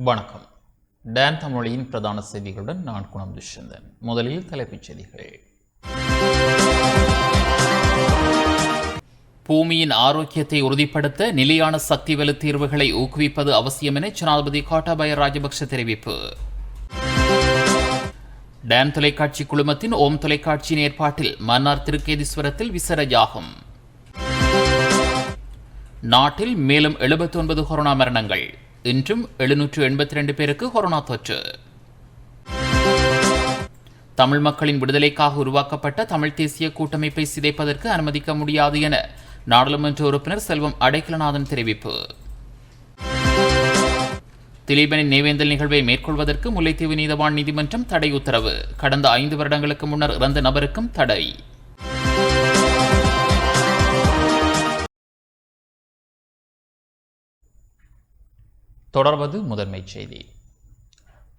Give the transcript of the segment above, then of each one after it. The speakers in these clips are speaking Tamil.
வணக்கம். டான் தமிழின் பிரதான செய்திகளுடன் நான் குணம் துஷ்யந்தன். முதலில் தலைப்புச் செய்திகள். பூமியின் ஆரோக்கியத்தை உறுதிப்படுத்த நிலையான சக்தி வலு தீர்வுகளை ஊக்குவிப்பது அவசியம் என ஜனாதிபதி கோட்டாபய ராஜபக்ஷ தெரிவிப்பு. டான் தொலைக்காட்சி குழுமத்தின் ஓம் தொலைக்காட்சியின் ஏற்பாட்டில் மன்னார் திருக்கேதீஸ்வரத்தில் விசேட யாகம். நாட்டில் மேலும் 79 கொரோனா மரணங்கள். இன்றும் 782 பேருக்கு கொரோனா தொற்று. தமிழ் மக்களின் விடுதலைக்காக உருவாக்கப்பட்ட தமிழ் தேசிய கூட்டமைப்பை சிதைப்பதற்கு அனுமதிக்க முடியாது என நாடாளுமன்ற உறுப்பினர் செல்வம் அடைக்கலநாதன் தெரிவிப்பு. திலீபனின் நினைவேந்தல் நிகழ்வை மேற்கொள்வதற்கு முல்லைத்தீவு நீதவான் நீதிமன்றம் தடை உத்தரவு. கடந்த 5 வருடங்களுக்கு முன்னர் இறந்த நபருக்கும் தடை. தொடர்வது முதன்மைச் செய்தி.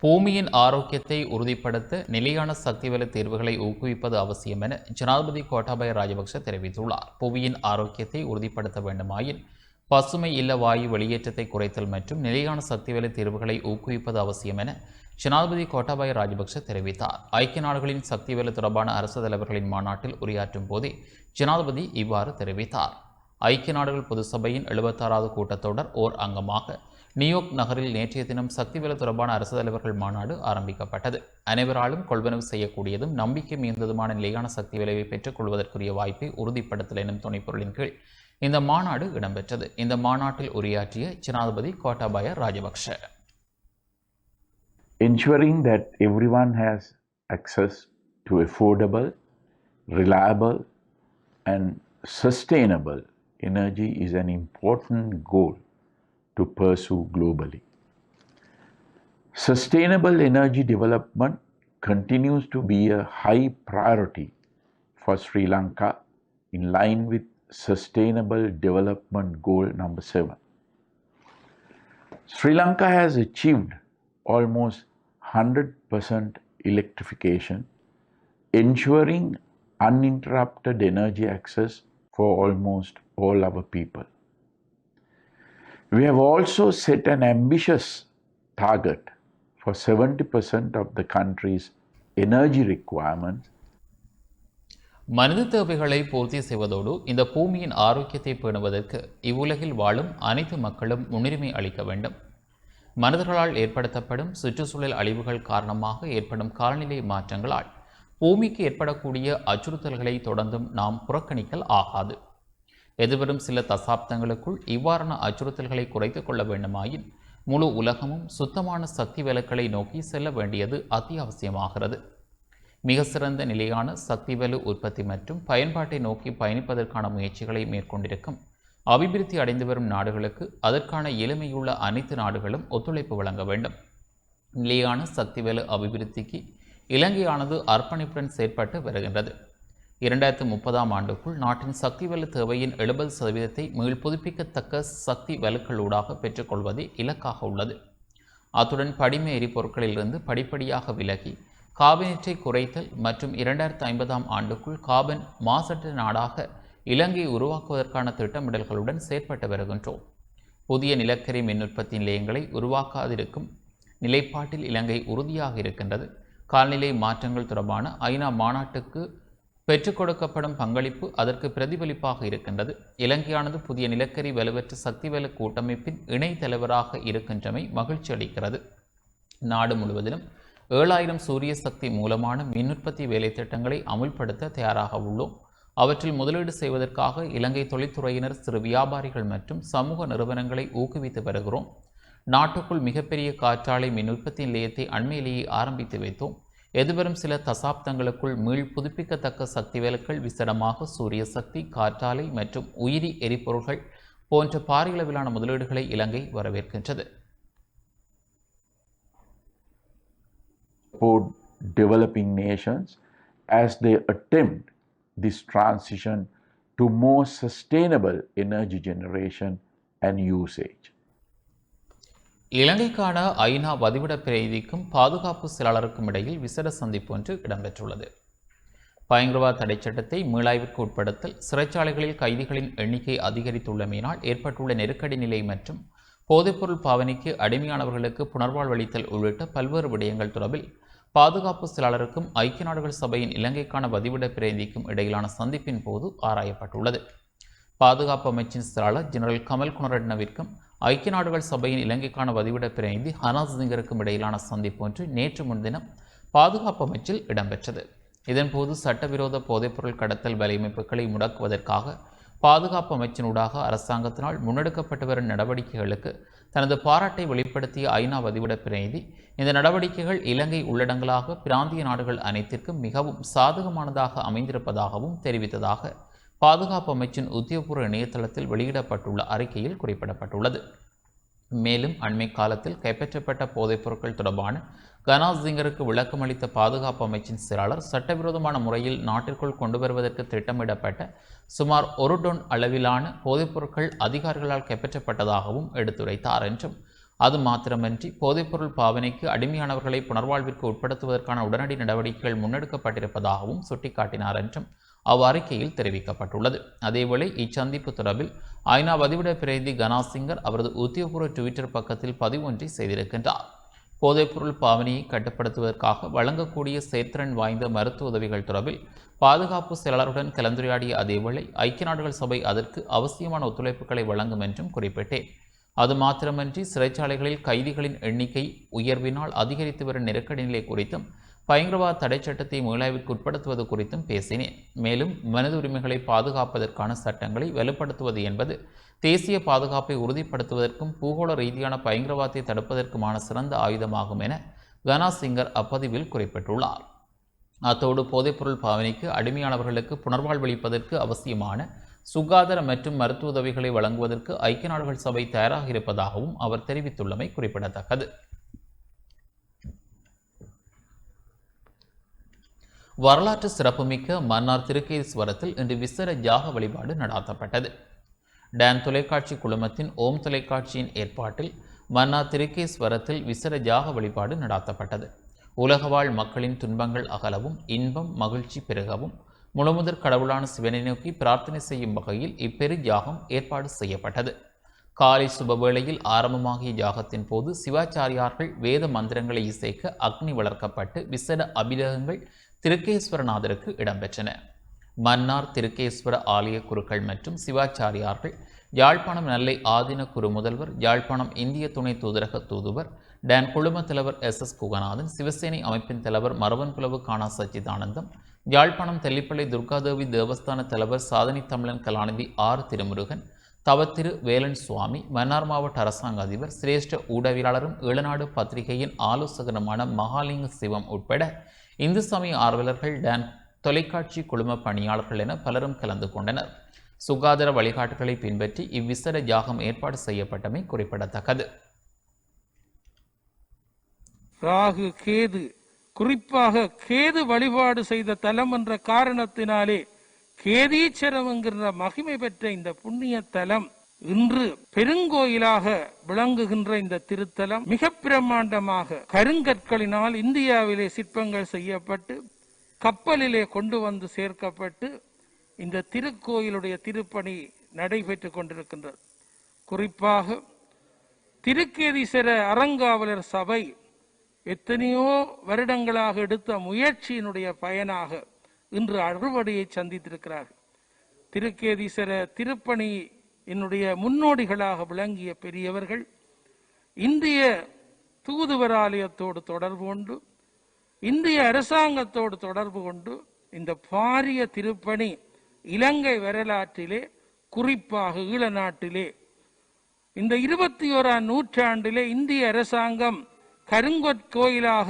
பூமியின் ஆரோக்கியத்தை உறுதிப்படுத்த நிலையான சக்திவல தீர்வுகளை ஊக்குவிப்பது அவசியம் என ஜனாதிபதி கோட்டாபய ராஜபக்ஷ தெரிவித்துள்ளார். புவியின் ஆரோக்கியத்தை உறுதிப்படுத்த வேண்டுமாயின் பசுமை இல்ல வாயு வெளியேற்றத்தை குறைத்தல் மற்றும் நிலையான சக்திவல தீர்வுகளை ஊக்குவிப்பது அவசியம் என ஜனாதிபதி கோட்டாபய ராஜபக்ஷ தெரிவித்தார். ஐக்கிய நாடுகளின் சக்திவல தொடர்பான அரசு தலைவர்களின் மாநாட்டில் உரையாற்றும் போதே ஜனாதிபதி இவ்வாறு தெரிவித்தார். ஐக்கிய நாடுகள் பொது சபையின் 76வது கூட்டத்தொடர் ஓர் அங்கமாக நியூயார்க் நகரில் நேற்றைய தினம் சக்திவல தொடர்பான அரசு தலைவர்கள் மாநாடு ஆரம்பிக்கப்பட்டது. அனைவராலும் கொள்வனவு செய்யக்கூடியதும் நம்பிக்கை மிகுந்ததுமான நிலையான சக்தி விளைவை பெற்றுக் கொள்வதற்குரிய வாய்ப்பை உறுதிப்படுத்தல் எனும் துணைப்பொருளின் கீழ் இந்த மாநாடு இடம்பெற்றது. இந்த மாநாட்டில் உரையாற்றிய ஜனாதிபதி Gotabaya Rajapaksa, Ensuring that everyone has access to affordable, reliable and sustainable energy is an important goal to pursue globally. Sustainable energy development continues to be a high priority for Sri Lanka in line with Sustainable Development Goal number 7. Sri Lanka has achieved almost 100% electrification, ensuring uninterrupted energy access for almost all our people. We have also set an ambitious target for 70% of the country's energy requirements. மனித தேவைகளை பூர்த்தி செய்வதோடு இந்த பூமியின் ஆரோக்கியத்தை பேணுவதற்கு இவ்வுலகில் வாழும் அனைத்து மக்களும் முன்னுரிமை அளிக்க வேண்டும். மனிதர்களால் ஏற்படுத்தப்படும் சுற்றுச்சூழல் அழிவுகள் காரணமாக ஏற்படும் காலநிலை மாற்றங்களால் பூமிக்கு ஏற்படக்கூடிய அச்சுறுத்தல்களை தொடர்ந்தும் நாம் புறக்கணிக்கல் ஆகாது. எதிர்வரும் சில தசாப்தங்களுக்குள் இவ்வாறான அச்சுறுத்தல்களை குறைத்துக் கொள்ள வேண்டுமாயின் முழு உலகமும் சுத்தமான சக்தி விலக்களை நோக்கி செல்ல வேண்டியது அத்தியாவசியமாகிறது. மிக சிறந்த நிலையான சக்தி வலு உற்பத்தி மற்றும் பயன்பாட்டை நோக்கி பயணிப்பதற்கான முயற்சிகளை மேற்கொண்டிருக்கும் அபிவிருத்தி அடைந்து வரும் நாடுகளுக்கு அதற்கான எளிமையுள்ள அனைத்து நாடுகளும் ஒத்துழைப்பு வழங்க வேண்டும். நிலையான சக்தி வலு அபிவிருத்திக்கு இலங்கையானது அர்ப்பணிப்புடன் செயற்பட்டு வருகின்றது. 2030ஆம் ஆண்டுக்குள் நாட்டின் சக்தி வலு தேவையின் 70% மீள் புதுப்பிக்கத்தக்க சக்தி வலுக்களூடாக பெற்றுக்கொள்வதே இலக்காக உள்ளது. அத்துடன் படிம எரிபொருட்களிலிருந்து படிப்படியாக விலகி கார்பனேட்டை குறைத்தல் மற்றும் 2050ஆம் ஆண்டுக்குள் கார்பன் மாசற்ற நாடாக இலங்கையை உருவாக்குவதற்கான திட்டமிடல்களுடன் செயற்பட்டு வருகின்றோம். புதிய நிலக்கரி மின் உற்பத்தி நிலையங்களை உருவாக்காதிருக்கும் நிலைப்பாட்டில் இலங்கை உறுதியாக இருக்கின்றது. காலநிலை மாற்றங்கள் தொடர்பான ஐநா மாநாட்டுக்கு பெற்றுக் கொடுக்கப்படும் பங்களிப்பு அதற்கு பிரதிபலிப்பாக இருக்கின்றது. இலங்கையானது புதிய நிலக்கரி வலுவற்ற சக்தி வலு கூட்டமைப்பின் இணை தலைவராக இருக்கின்றமை மகிழ்ச்சி அளிக்கிறது. நாடு முழுவதிலும் 7000 சூரிய சக்தி மூலமான மின் உற்பத்தி வேலை திட்டங்களை அமுல்படுத்த தயாராக உள்ளோம். அவற்றில் முதலீடு செய்வதற்காக இலங்கை தொழில்துறையினர், சிறு வியாபாரிகள் மற்றும் சமூக நிறுவனங்களை ஊக்குவித்து வருகிறோம். நாட்டுக்குள் மிகப்பெரிய காற்றாலை மின் உற்பத்தி நிலையத்தை அண்மையிலேயே ஆரம்பித்து வைத்தோம். எதிர்வரும் சில தசாப்தங்களுக்குள் மீள் புதுப்பிக்கத்தக்க சக்தி விலக்கள், விசேடமாக சூரிய சக்தி, காற்றாலை மற்றும் உயிரி எரிபொருள்கள் போன்ற பாரியளவிலான முதலீடுகளை இலங்கை வரவேற்கின்றது. For developing nations as they attempt this transition to more sustainable energy generation and usage. இலங்கைக்கான ஐநா வதிவிட பிரதிக்கும் பாதுகாப்பு செயலாளருக்கும் இடையில் விசேட சந்திப்பு ஒன்று இடம்பெற்றுள்ளது. பயங்கரவாத தடை சட்டத்தை மீளாய்விற்கு உட்படுத்தல், சிறைச்சாலைகளில் கைதிகளின் எண்ணிக்கை அதிகரித்துள்ளமையினால் ஏற்பட்டுள்ள நெருக்கடி நிலை மற்றும் போதைப்பொருள் பாவனைக்கு அடிமையானவர்களுக்கு புனர்வாழ்வளித்தல் உள்ளிட்ட பல்வேறு விடயங்கள் தொடர்பில் பாதுகாப்பு செயலாளருக்கும் ஐக்கிய நாடுகள் சபையின் இலங்கைக்கான வதிவிட பிரதிநிதிக்கும் இடையிலான சந்திப்பின் போது ஆராயப்பட்டுள்ளது. பாதுகாப்பு அமைச்சின் செயலாளர் ஜெனரல் கமல் குணரட்னவிற்கும் ஐக்கிய நாடுகள் சபையின் இலங்கைக்கான வதிவிட பிரதிநிதி ஹனாஸ் சிங்கருக்கும் இடையிலான சந்திப்பு ஒன்று நேற்று முன்தினம் பாதுகாப்பு அமைச்சில் இடம்பெற்றது. இதன்போது சட்டவிரோத போதைப்பொருள் கடத்தல் வலையமைப்புகளை முடக்குவதற்காக பாதுகாப்பு அமைச்சினூடாக அரசாங்கத்தினால் முன்னெடுக்கப்பட்டு வரும் நடவடிக்கைகளுக்கு தனது பாராட்டை வெளிப்படுத்திய ஐநா வதிவிட பிரதிநிதி இந்த நடவடிக்கைகள் இலங்கை உள்ளடங்கலாக பிராந்திய நாடுகள் அனைத்திற்கும் மிகவும் சாதகமானதாக அமைந்திருப்பதாகவும் தெரிவித்ததாக பாதுகாப்பு அமைச்சின் உத்தியோகபூர்வ இணையதளத்தில் வெளியிடப்பட்டுள்ள அறிக்கையில் குறிப்பிடப்பட்டுள்ளது. மேலும் அண்மை காலத்தில் கைப்பற்றப்பட்ட போதைப் பொருட்கள் தொடர்பான கனாஸ் சிங்கருக்கு விளக்கமளித்த பாதுகாப்பு அமைச்சின் செயலாளர் சட்டவிரோதமான முறையில் நாட்டிற்குள் கொண்டு வருவதற்கு திட்டமிடப்பட்ட சுமார் 1 டொன் அளவிலான போதைப் பொருட்கள் அதிகாரிகளால் கைப்பற்றப்பட்டதாகவும் எடுத்துரைத்தார் என்றும், அது மாத்திரமன்றி போதைப்பொருள் பாவனைக்கு அடிமையானவர்களை புனர்வாழ்விற்கு உட்படுத்துவதற்கான உடனடி நடவடிக்கைகள் முன்னெடுக்கப்பட்டிருப்பதாகவும் சுட்டிக்காட்டினார் என்றும் அவ்வறிக்கையில் தெரிவிக்கப்பட்டுள்ளது. அதேவேளை இச்சந்திப்பு தொடர்பில் ஐநா வதிவிட பிரதிநிதி கனாஸ் சிங்கர் அவரது உத்தியோகபூர்வ ட்விட்டர் பக்கத்தில் பதிவு ஒன்றை செய்திருக்கின்றார். போதைப்பொருள் பாவனையை கட்டுப்படுத்துவதற்காக வழங்கக்கூடிய செயற்திறன் வாய்ந்த மருத்துவ உதவிகள் தொடர்பில் பாதுகாப்பு செயலாளருடன் கலந்துரையாடிய அதேவேளை ஐக்கிய நாடுகள் சபை அதற்கு அவசியமான ஒத்துழைப்புகளை வழங்கும் என்றும் குறிப்பிட்டேன். அது மாத்திரமன்றி சிறைச்சாலைகளில் கைதிகளின் எண்ணிக்கை உயர்வினால் அதிகரித்து வரும் நெருக்கடி நிலை குறித்தும் பயங்கரவாத தடை சட்டத்தை மீளாய்வுக்கு உட்படுத்துவது குறித்தும் பேசினேன். மேலும் மனித உரிமைகளை பாதுகாப்பதற்கான சட்டங்களை வலுப்படுத்துவது என்பது தேசிய பாதுகாப்பை உறுதிப்படுத்துவதற்கும் பூகோள ரீதியான பயங்கரவாதத்தை தடுப்பதற்குமான சிறந்த ஆயுதமாகும் என கனாஸ் சிங்கர் அப்பதிவில் குறிப்பிட்டுள்ளார். அத்தோடு போதைப்பொருள் பாவனைக்கு அடிமையானவர்களுக்கு புனர்வாழ்வளிப்பதற்கு அவசியமான சுகாதார மற்றும் மருத்துவ உதவிகளை வழங்குவதற்கு ஐக்கிய நாடுகள் சபை தயாராக இருப்பதாகவும் அவர் தெரிவித்துள்ளமை குறிப்பிடத்தக்கது. வரலாற்று சிறப்புமிக்க மன்னார் திருக்கேதீஸ்வரத்தில் இன்று விசேட யாக வழிபாடு நடாத்தப்பட்டது. டான் தொலைக்காட்சி குழுமத்தின் ஓம் தொலைக்காட்சியின் ஏற்பாட்டில் மன்னார் திருக்கேஸ்வரத்தில் விசேட யாக வழிபாடு நடாத்தப்பட்டது. உலகவாழ் மக்களின் துன்பங்கள் அகலவும் இன்பம் மகிழ்ச்சி பெருகவும் முழுமுதற் கடவுளான சிவனை நோக்கி பிரார்த்தனை செய்யும் வகையில் இப்பெரு யாகம் ஏற்பாடு செய்யப்பட்டது. காலை சுபவேளையில் ஆரம்பமாகிய யாகத்தின் போது சிவாச்சாரியார்கள் வேத மந்திரங்களை இசைக்க அக்னி வளர்க்கப்பட்டு விசேட அபிடகங்கள் திருக்கேஸ்வரநாதருக்கு இடம்பெற்றன. மன்னார் திருக்கேஸ்வர ஆலய குருக்கள் மற்றும் சிவாச்சாரியார்கள், யாழ்ப்பாணம் நெல்லை ஆதீன குரு முதல்வர், யாழ்ப்பாணம் இந்திய துணை தூதரக தூதுவர், டான் குழும தலைவர் SS குகநாதன், சிவசேனை அமைப்பின் தலைவர் மரவன்குலவு காணா சச்சிதானந்தம், யாழ்ப்பாணம் தெல்லிப்பள்ளி துர்காதேவி தேவஸ்தான தலைவர் சாதனை தமிழன் கலாநிதி R திருமுருகன், தவத்திரு வேலன் சுவாமி, மன்னார் மாவட்ட அரசாங்க அதிபர், சிரேஷ்ட ஊடகவியலாளரும் ஈழநாடு பத்திரிகையின் ஆலோசகருமான மகாலிங்க சிவம் உட்பட இந்து சமய ஆர்வலர்கள், டான் தொலைக்காட்சி குழும பணியாளர்கள் என பலரும் கலந்து கொண்டனர். சுகாதார வழிகாட்டுகளை பின்பற்றி இவ்விசேட யாகம் ஏற்பாடு செய்யப்பட்டமை குறிப்பிடத்தக்கது. ராகு கேது, குறிப்பாக கேது வழிபாடு செய்த தலம் என்ற காரணத்தினாலே கேதீச்சரம் என்கிற மகிமை பெற்ற இந்த புண்ணிய தலம் இன்று பெருங்கோயிலாக விளங்குகின்ற இந்த திருத்தலம் மிக பிரம்மாண்டமாக கருங்கற்களினால் இந்தியாவிலே சிற்பங்கள் செய்யப்பட்டு கப்பலிலே கொண்டு வந்து சேர்க்கப்பட்டு இந்த திருக்கோயிலுடைய திருப்பணி நடைபெற்று கொண்டிருக்கின்றது. குறிப்பாக திருக்கேதீஸ்வர அறங்காவலர் சபை எத்தனையோ வருடங்களாக எடுத்த முயற்சியினுடைய பயனாக இன்று அறுவடையை சந்தித்திருக்கிறார்கள். திருக்கேதீஸ்வர திருப்பணி என்னுடைய முன்னோடிகளாக விளங்கிய பெரியவர்கள் இந்திய தூதுவராலயத்தோடு தொடர்பு கொண்டு, இந்திய அரசாங்கத்தோடு தொடர்பு கொண்டு இந்த பாரிய திருப்பணி இலங்கை வரலாற்றிலே, குறிப்பாக ஈழ நாட்டிலே இந்த 21ஆம் நூற்றாண்டிலே இந்திய அரசாங்கம் கருங்கோயிலாக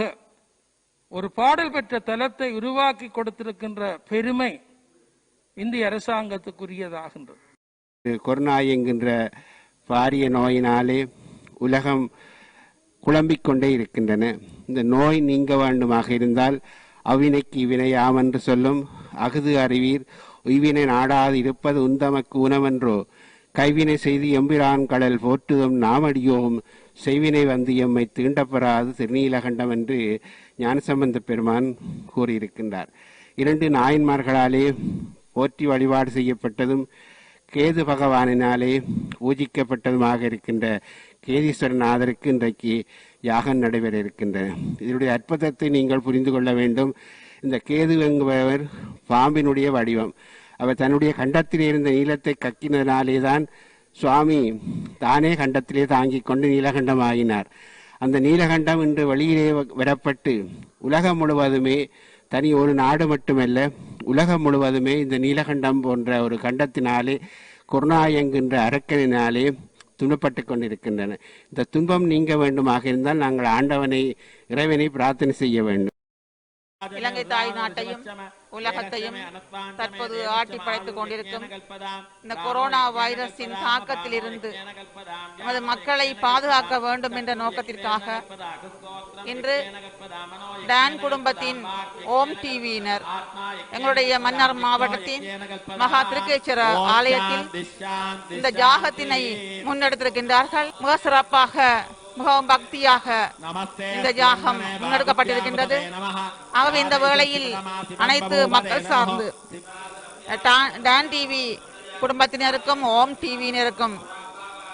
ஒரு பாடல் பெற்ற தலத்தை உருவாக்கி கொடுத்திருக்கின்ற பெருமை இந்திய அரசாங்கத்துக்குரியதாகின்றது. கொரோனா என்கின்ற பாரிய நோயினாலே உலகம் குழம்பிக் கொண்டே இருக்கின்றன. இந்த நோய் நீங்க வேண்டுமாக இருந்தால் அவ்வினைக்கு இவ்வினை ஆமென்று சொல்லும் அகுது அறிவீர், உய்வினை நாடாது இருப்பது உந்தமக்கு உணவென்றோ, கைவினை செய்து எம்பிரான் கடல் போற்றுதும் நாமடியோம், செய்வினை வந்து எம்மை தீண்டப்பெறாது திருநீலகண்டம் என்று ஞானசம்பந்த பெருமான் கூறியிருக்கின்றார். 2 நாயன்மார்களாலே போற்றி வழிபாடு செய்யப்பட்டதும் கேது பகவானினாலே பூஜிக்கப்பட்டதுமாக இருக்கின்ற கேதீஸ்வரநாதருக்கு இன்றைக்கு யாகம் நடைபெற இருக்கின்றன. இதனுடைய அற்புதத்தை நீங்கள் புரிந்து கொள்ள வேண்டும். இந்த கேது என்பவர் பாம்பினுடைய வடிவம். அவர் தன்னுடைய கண்டத்திலே இருந்த நீளத்தை கக்கினதினாலே தான் சுவாமி தானே கண்டத்திலே தாங்கிக் கொண்டு நீலகண்டமாகினார். அந்த நீலகண்டம் இன்று வெளியிலே வரப்பட்டு உலகம் முழுவதுமே, தனி ஒரு நாடு மட்டுமல்ல, உலகம் முழுவதுமே இந்த நீலகண்டம் போன்ற ஒரு கண்டத்தினாலே, கொரோனா என்கின்ற அரக்கனினாலே துன்பப்பட்டு கொண்டிருக்கின்றன. இந்த துன்பம் நீங்க வேண்டுமாக இருந்தால் நாங்கள் ஆண்டவனை, இறைவனை பிரார்த்தனை செய்ய வேண்டும். இலங்கை தாய் நாட்டையும் உலகத்தையும் தற்போது ஆட்டி படைத்துக் கொண்டிருக்கும் இந்த கொரோனா வைரஸின் தாக்கத்திலிருந்து நமது மக்களை பாதுகாக்க வேண்டும் என்ற நோக்கத்திற்காக இன்று டான் குடும்பத்தின் ஓம் டிவியினர் எங்களுடைய மன்னார் மாவட்டத்தின் மகா திருக்கேஸ்வர ஆலயத்தில் இந்த ஜாகத்தினை முன்னெடுத்திருக்கின்றார்கள். மிக சிறப்பாக, மிகவும் பக்தியாக இந்த ஜாகம் முன்னெடுக்கப்பட்டிருக்கின்றது. ஆகவே இந்த வேளையில் அனைத்து மக்கள் சார்ந்து டான் டிவி குடும்பத்தினருக்கும் ஓம் டிவியினருக்கும்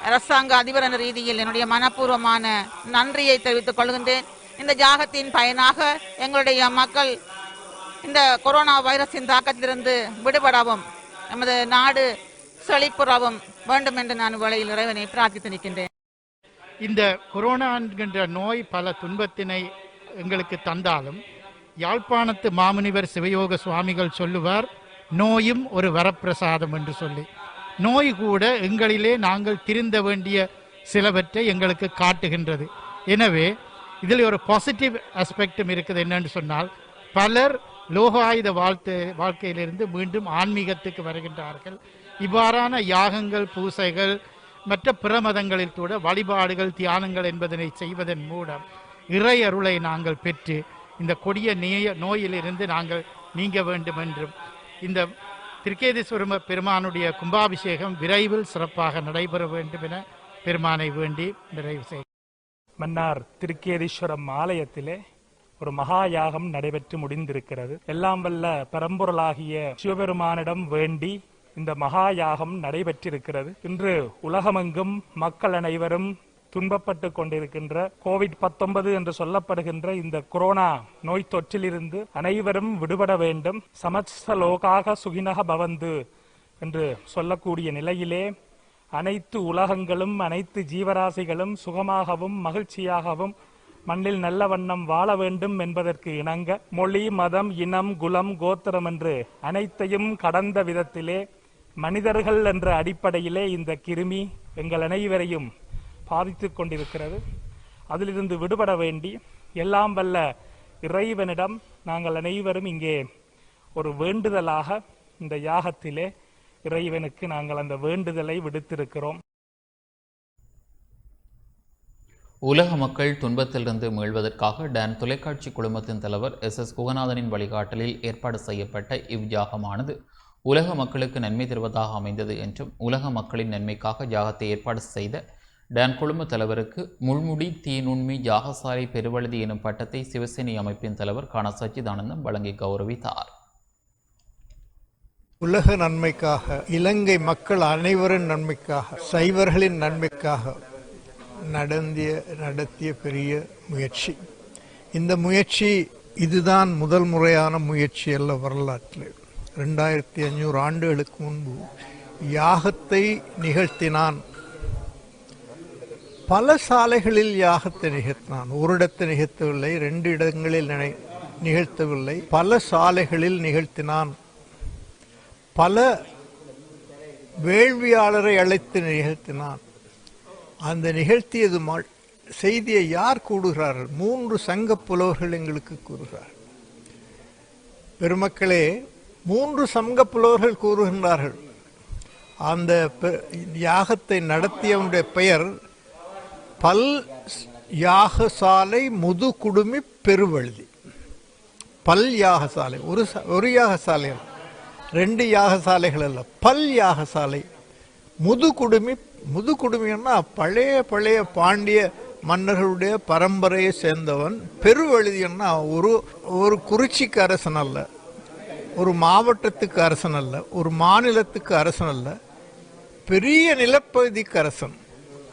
அரசாங்க அதிபர் என்ற ரீதியில் என்னுடைய மனப்பூர்வமான நன்றியை தெரிவித்துக் கொள்கின்றேன். இந்த ஜாகத்தின் பயனாக எங்களுடைய மக்கள் இந்த கொரோனா வைரஸின் தாக்கத்திலிருந்து விடுபடவும் நமது நாடு செழிப்புறவும் வேண்டும் என்று நான் வேளையில் இறைவனை பிரார்த்தித்து நிற்கின்றேன். இந்த கொரோனா என்கின்ற நோய் பல துன்பத்தினை எங்களுக்கு தந்தாலும் யாழ்ப்பாணத்து மாமுனிவர் சிவயோக சுவாமிகள் சொல்லுவார், நோயும் ஒரு வரப்பிரசாதம் என்று சொல்லி. நோய் கூட எங்களிலே நாங்கள் திருந்த வேண்டிய சிலவற்றை எங்களுக்கு காட்டுகின்றது. எனவே இதில் ஒரு பாசிட்டிவ் ஆஸ்பெக்டும் இருக்குது. என்னன்னு சொன்னால், பலர் லோகாயுத வாழ்க்கையிலிருந்து மீண்டும் ஆன்மீகத்துக்கு வருகின்றார்கள். இவ்வாறான யாகங்கள், பூசைகள், மற்ற பிற மதங்களில் கூட வழிபாடுகள், தியானங்கள் என்பதனை செய்வதன் மூலம் இறை அருளை நாங்கள் பெற்று இந்த கொடிய நோயிலிருந்து நாங்கள் நீங்க வேண்டும் என்றும், இந்த திருக்கேதீஸ்வர பெருமானுடைய கும்பாபிஷேகம் விரைவில் சிறப்பாக நடைபெற வேண்டும் என பெருமானை வேண்டி நிறைவு செய்ய. மன்னார் திருக்கேதீஸ்வரம் ஆலயத்திலே ஒரு மகா யாகம் நடைபெற்று முடிந்திருக்கிறது. எல்லாம் வல்ல பரம்பொருளாகிய சிவபெருமானிடம் வேண்டி இந்த மகா யாகம் நடைபெற்றிருக்கிறது. இன்று உலகமெங்கும் மக்கள் அனைவரும் துன்பப்பட்டு கொண்டிருக்கின்ற கோவிட்-19 என்று சொல்லப்படுகின்ற இந்த கொரோனா நோய் தொற்றிலிருந்து அனைவரும் விடுபட வேண்டும். சமஸ்த லோகாக சுகினக பவந்து என்று சொல்லக்கூடிய நிலையிலே அனைத்து உலகங்களும், அனைத்து ஜீவராசிகளும் சுகமாகவும் மகிழ்ச்சியாகவும் மண்ணில் நல்ல வண்ணம் வாழ வேண்டும் என்பதற்கு இணங்க மொழி, மதம், இனம், குலம், கோத்திரம் என்று அனைத்தையும் கடந்த விதத்திலே மனிதர்கள் என்ற அடிப்படையிலே இந்த கிருமி எங்கள் அனைவரையும் பாதித்துக் கொண்டிருக்கிறது. அதிலிருந்து விடுபட வேண்டி எல்லாம் வல்ல இறைவனிடம் நாங்கள் அனைவரும் இங்கே ஒரு வேண்டுதலாக இந்த யாகத்திலே இறைவனுக்கு நாங்கள் அந்த வேண்டுதலை விடுத்திருக்கிறோம். உலக மக்கள் துன்பத்திலிருந்து மீள்வதற்காக டான் தொலைக்காட்சி குழுமத்தின் தலைவர் SS குகநாதனின் வழிகாட்டலில் ஏற்பாடு செய்யப்பட்ட இவ்யாகமானது உலக மக்களுக்கு நன்மை தருவதாக அமைந்தது என்றும், உலக மக்களின் நன்மைக்காக யாகத்தை ஏற்பாடு செய்த டான் குழும தலைவருக்கு முள்முடி தீநுண்மி யாகசாலை பெருவழுதி எனும் பட்டத்தை சிவசேனை அமைப்பின் தலைவர் கான சச்சிதானந்தம் வழங்கி கௌரவித்தார். உலக நன்மைக்காக, இலங்கை மக்கள் அனைவரின் நன்மைக்காக, சைவர்களின் நன்மைக்காக நடத்திய பெரிய முயற்சி. இந்த முயற்சி இதுதான் முதல் முறையான முயற்சி அல்ல வரலாற்றில். 2500 ஆண்டுகளுக்கு முன்பு யாகத்தை நிகழ்த்தினான். பல சாலைகளில் யாகத்தை நிகழ்த்தினான். ஒரு இடத்தை நிகழ்த்தவில்லை, 2 இடங்களில் நிகழ்த்தவில்லை, பல சாலைகளில் நிகழ்த்தினான். பல வேள்வியாளரை அழைத்து நிகழ்த்தினான். அந்த நிகழ்த்தியது செய்தியை யார் கூறுகிறார்கள்? 3 சங்க புலவர்கள் எங்களுக்கு கூறுகிறார். பெருமக்களே, 3 சங்க புலவர்கள் கூறுகின்றார்கள். அந்த யாகத்தை நடத்தியவனுடைய பெயர் பல் யாகசாலை முதுகுடுமி பெருவழுதி. பல் யாகசாலை, ஒரு யாகசாலை, 2 யாகசாலைகள் அல்ல, பல் யாகசாலை. முதுகுடுமின்னா பழைய பாண்டிய மன்னர்களுடைய பரம்பரையை சேர்ந்தவன். பெருவழுதின்னா ஒரு குறிச்சிக்கு அரசன் அல்ல, ஒரு மாவட்டத்துக்கு அரசன் அல்ல, ஒரு மாநிலத்துக்கு அரசன் அல்ல, பெரிய நிலப்பகுதிக்கு அரசன்.